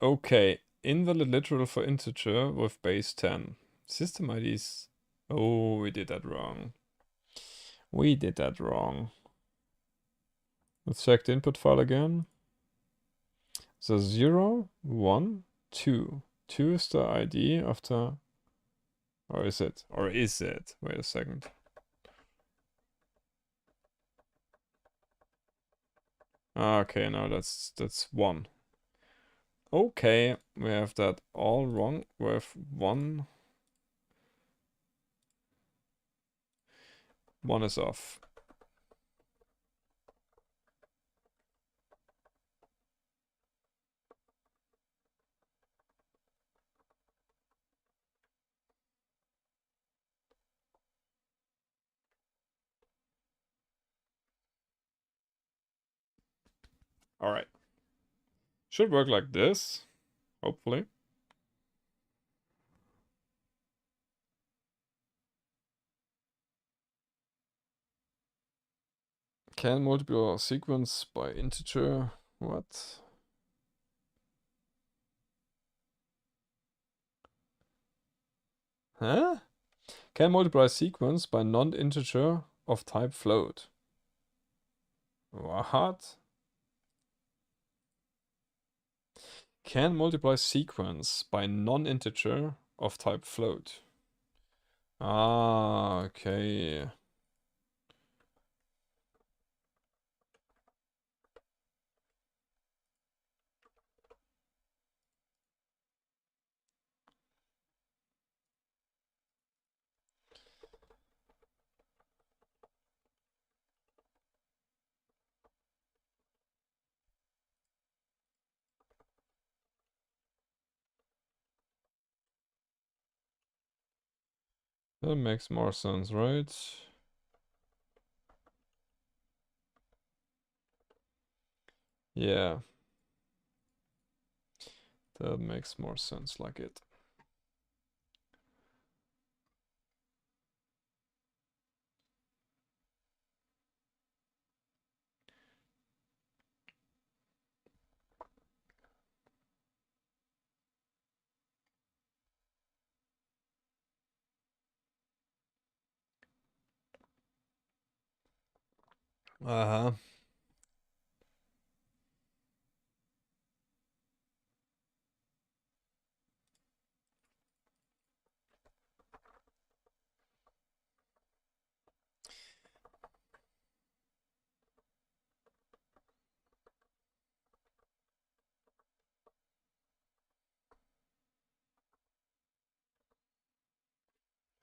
Okay, invalid literal for integer with base 10. System IDs. Oh, we did that wrong. We did that wrong. Let's check the input file again. So 0, 1, 2. 2 is the ID of the... Or is it? Or is it? Wait a second. Okay, no, that's 1. Okay, we have that all wrong with 1. One is off. All right. Should work like this, hopefully. Can multiply a sequence by integer. What? Huh? Can multiply a sequence by non-integer of type float. What? Can multiply sequence by non-integer of type float. Ah, okay. That makes more sense, right? Yeah. That makes more sense like it. Uh-huh.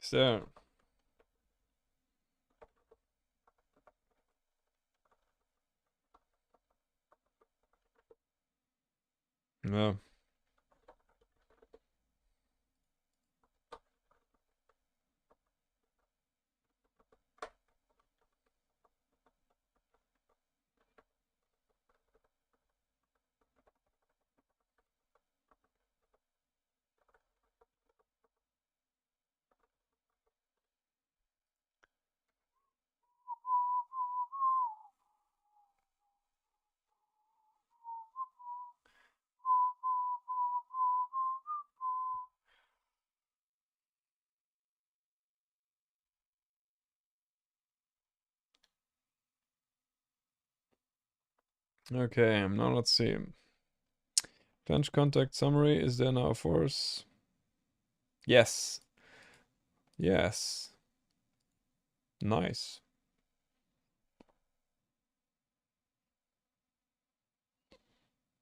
Is there... No. Okay, now let's see. Bench contact summary, is there now a force? Yes. Yes. Nice.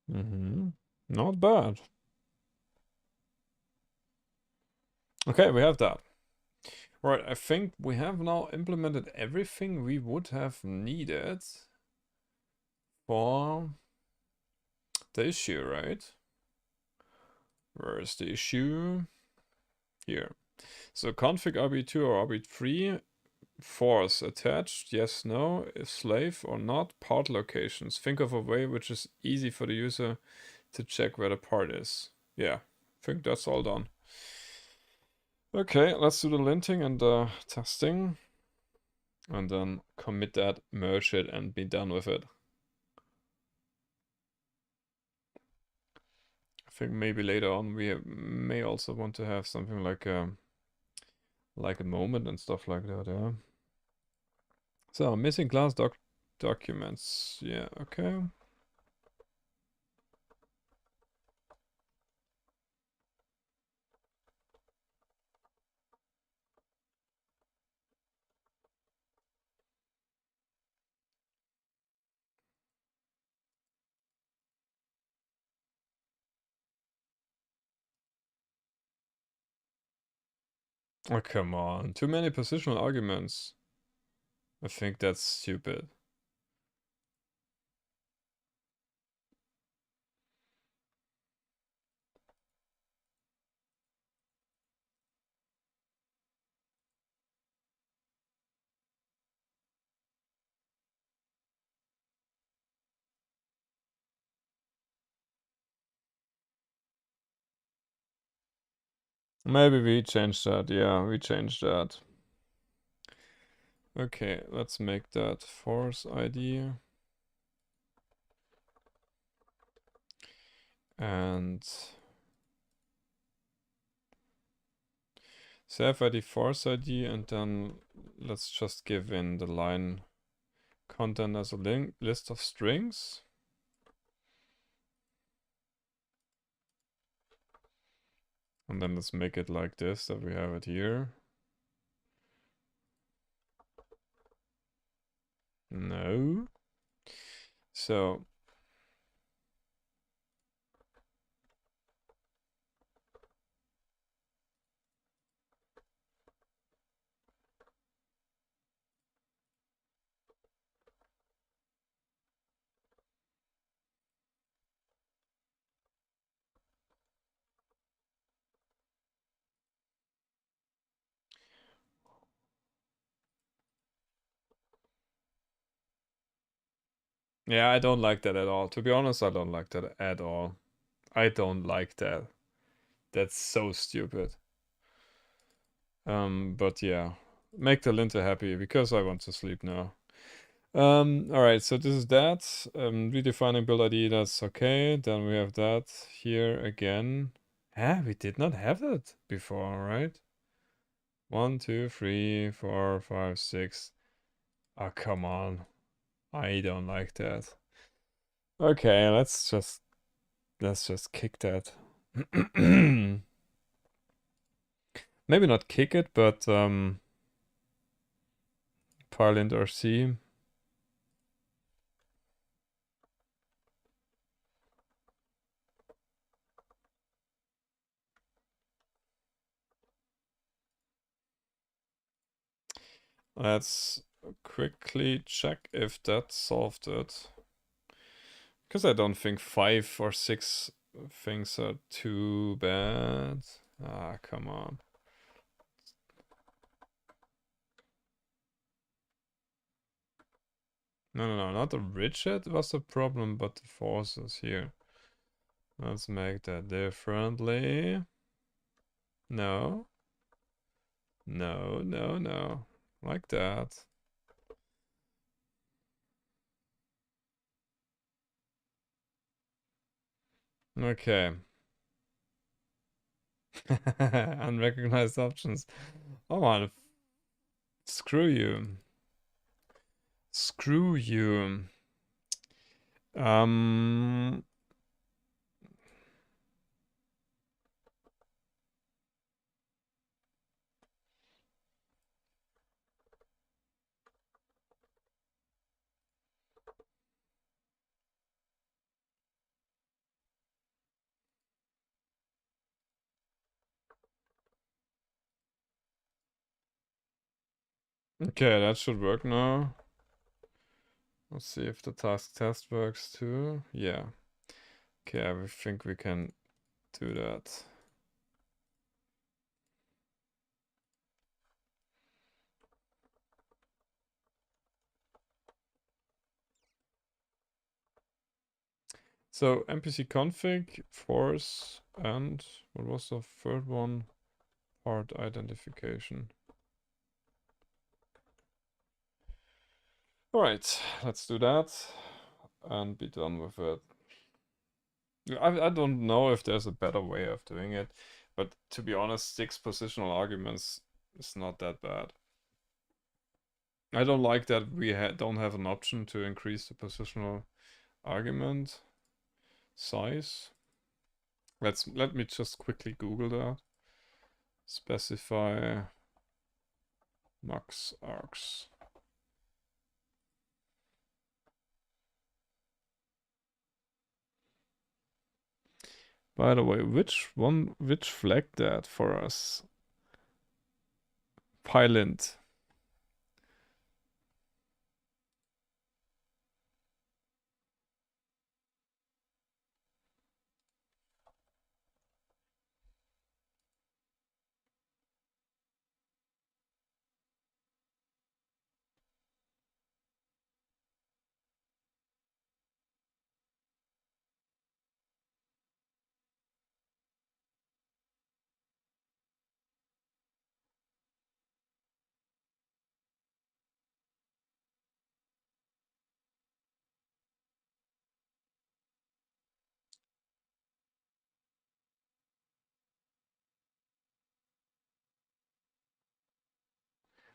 Not bad. Okay, we have that. Right, I think we have now implemented everything we would have needed for the issue, right? Where's the issue? Here. So config RB2 or RB3, force attached, yes, no, if slave or not, part locations. Think of a way which is easy for the user to check where the part is. Yeah, I think that's all done. Okay, let's do the linting and the testing. And then commit that, merge it, and be done with it. I think maybe later on we may also want to have something like a moment and stuff like that, yeah. So, missing class documents. Yeah, okay. Oh, come on. Too many positional arguments. I think that's stupid. Maybe we changed that. Yeah, we changed that. Okay, let's make that force ID. And self ID, force ID, and then let's just give in the line content as a list of strings. And then let's make it like this, that we have it here. No. So yeah, I don't like that at all. To be honest, I don't like that at all. I don't like that. That's so stupid. But yeah, make the linter happy because I want to sleep now. Alright, so this is that. Redefining build ID, that's okay. Then we have that here again. We did not have that before, right? 1, 2, 3, 4, 5, 6. Oh, come on. I don't like that. Okay, let's just kick that. Maybe not kick it, but parlint RC. Let's quickly check if that solved it. Because I don't think 5 or 6 things are too bad. Ah, come on. No, not the rigid was the problem, but the forces here. Let's make that differently. No. No. Like that. Okay. Unrecognized options. Oh man. Screw you. Screw you. Okay, that should work now. Let's see if the task test works too. Yeah. Okay, I think we can do that. So MPC config, force, and what was the third one? Part identification. Alright, let's do that and be done with it. I don't know if there's a better way of doing it, but to be honest, 6 positional arguments is not that bad. I don't like that we don't have an option to increase the positional argument size. Let me just quickly Google that. Specify max args. By the way, which flagged that for us? Pylint.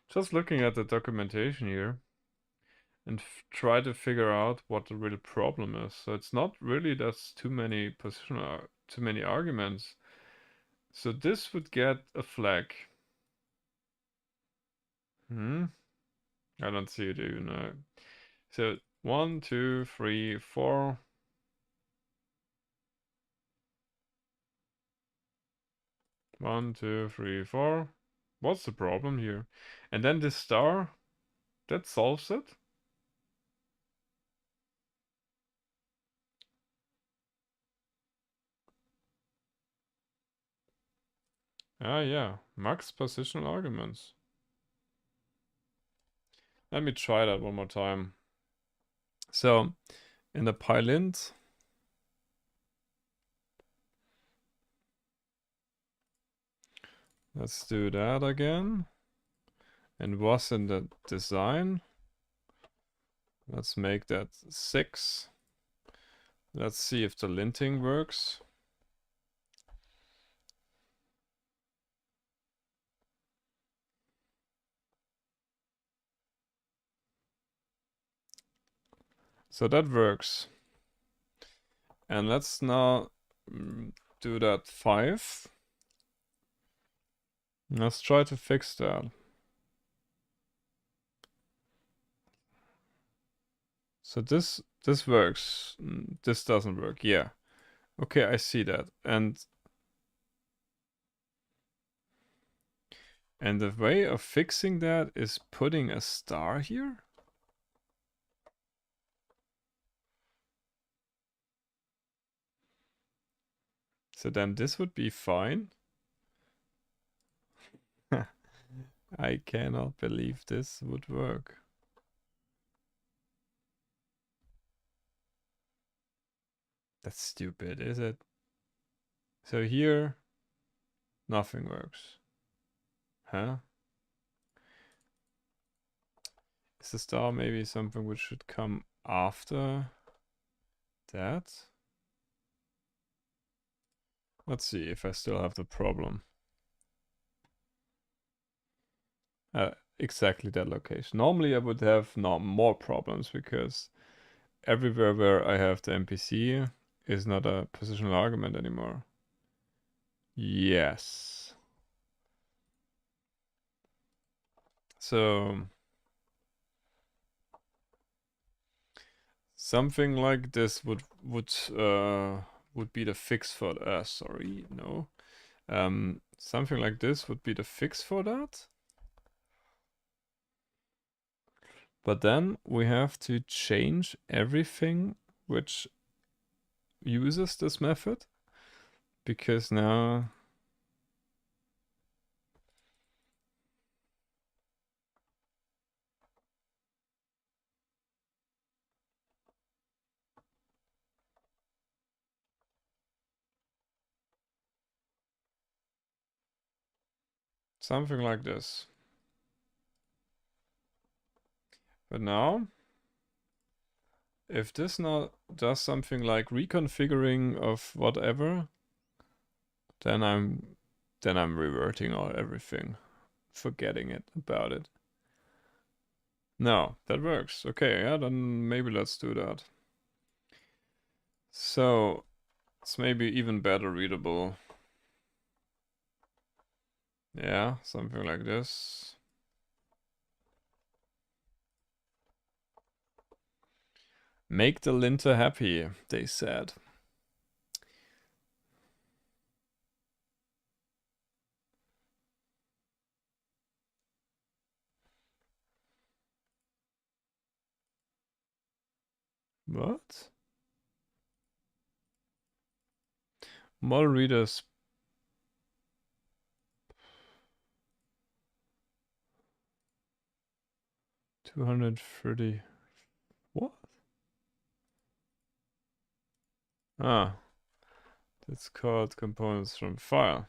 just looking at the documentation here and try to figure out what the real problem is. So it's not really there's too many too many arguments. So this would get a flag. I don't see it even. So 1, 2, 3, 4. 1, 2, 3, 4. What's the problem here? And then this star, that solves it. Ah, yeah, max positional arguments. Let me try that one more time. So in the pylint, let's do that again. And was in the design. Let's make that 6. Let's see if the linting works. So that works. And let's now do that 5. Let's try to fix that. So this works. This doesn't work. Yeah. Okay, I see that. And the way of fixing that is putting a star here. So then this would be fine. I cannot believe this would work. That's stupid, is it? So here, nothing works. Huh? Is the star maybe something which should come after that? Let's see if I still have the problem. Exactly that location. Normally I would have more problems because everywhere where I have the MPC is not a positional argument anymore. Yes. So something like this would be the fix for sorry, no. Something like this would be the fix for that. But then we have to change everything which uses this method, because now something like this. But now, if this now does something like reconfiguring of whatever, then I'm reverting everything, forgetting about it. No, that works. Okay, yeah, then maybe let's do that. So it's maybe even better readable. Yeah, something like this. Make the linter happy, they said. What? Model readers. $230. What? Ah. It's called components from file.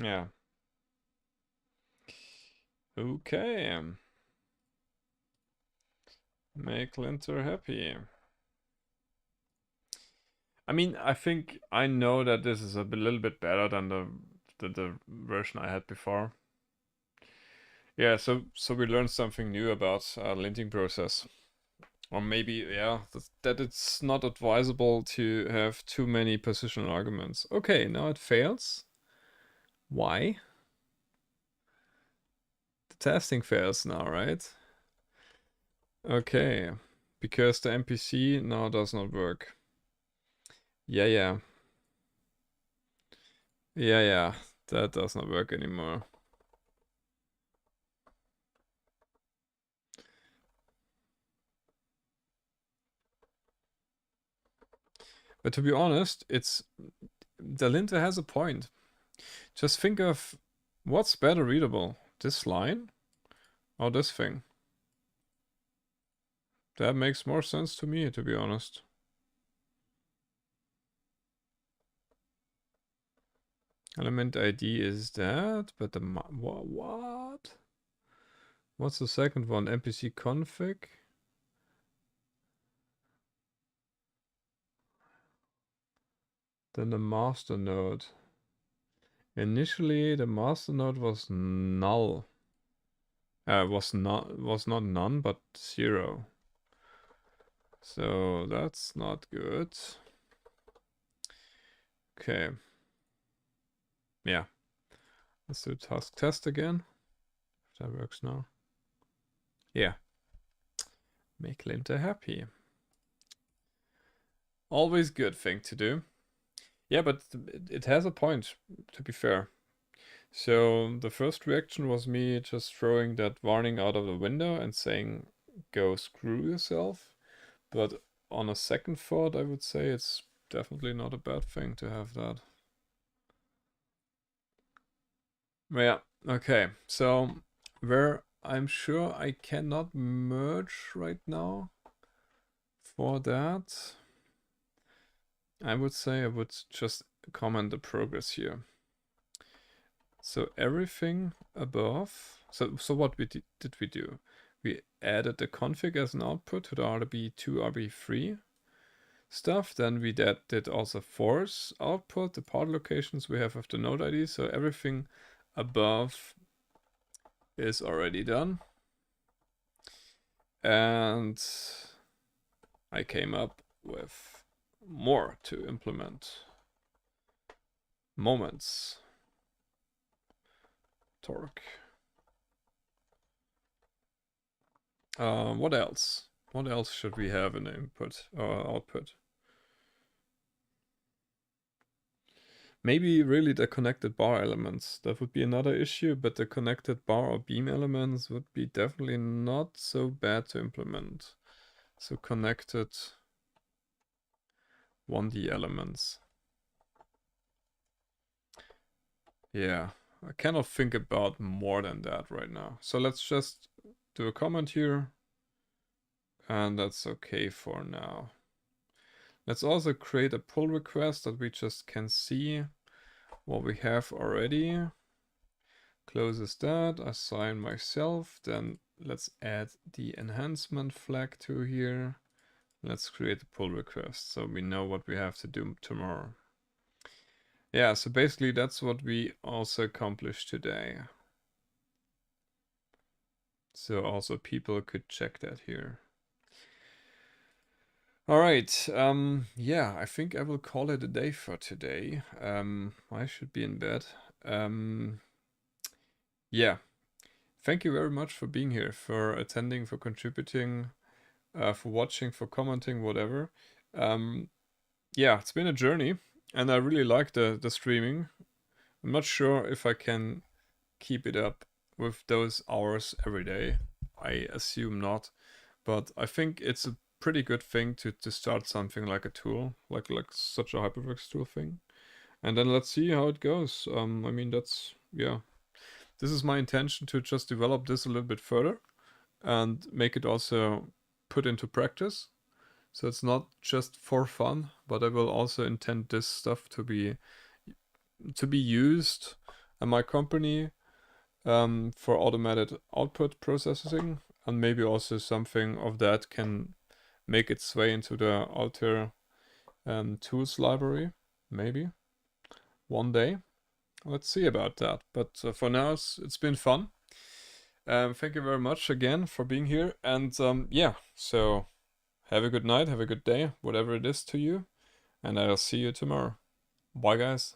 Yeah. Okay. Make linter happy. I mean, I think I know that this is a little bit better than the version I had before. Yeah, so we learned something new about linting process. Or maybe, yeah, that it's not advisable to have too many positional arguments. Okay, now it fails. Why? The testing fails now, right? Okay, because the MPC now does not work. Yeah. Yeah, that does not work anymore. But to be honest, the linter has a point. Just think of what's better readable, this line or this thing. That makes more sense to me, to be honest. Element ID is that, but the what? What's the second one? MPC config. Then the master node. Initially, the master node was null. Was not none, but 0. So that's not good. Okay. Yeah. Let's do task test again. If that works now. Yeah. Make linter happy. Always good thing to do. Yeah, but it has a point, to be fair. So the first reaction was me just throwing that warning out of the window and saying, go screw yourself. But on a second thought, I would say it's definitely not a bad thing to have that. Yeah, okay. So where I'm sure I cannot merge right now for that, I would say I would just comment the progress here. So everything above, so what did we do? We added the config as an output to the RB2, RB3 stuff. Then we did also force output, the part locations we have of the node ID. So everything above is already done. And I came up with more to implement. Moments. Torque. What else? What else should we have in the input or output? Maybe really the connected bar elements. That would be another issue, but the connected bar or beam elements would be definitely not so bad to implement. So connected 1D elements. Yeah, I cannot think about more than that right now. So let's just do a comment here. And that's okay for now. Let's also create a pull request that we just can see what we have already. Closes that, assign myself. Then let's add the enhancement flag to here. Let's create a pull request so we know what we have to do tomorrow. Yeah, so basically that's what we also accomplished today. So also people could check that here. All right, yeah, I think I will call it a day for today. I should be in bed. Yeah, thank you very much for being here, for attending, for contributing, for watching, for commenting, whatever. Yeah, it's been a journey, and I really like the streaming. I'm not sure if I can keep it up with those hours every day. I assume not, but I think it's a pretty good thing to start something like a tool, like such a Hyperworks tool thing. And then let's see how it goes. I mean, that's, yeah. This is my intention to just develop this a little bit further and make it also put into practice. So it's not just for fun, but I will also intend this stuff to be used and my company for automated output processing, and maybe also something of that can make its way into the Altair tools library, maybe one day. Let's see about that. But for now, it's been fun. Thank you very much again for being here. And yeah, so have a good night, have a good day, whatever it is to you. And I'll see you tomorrow. Bye, guys.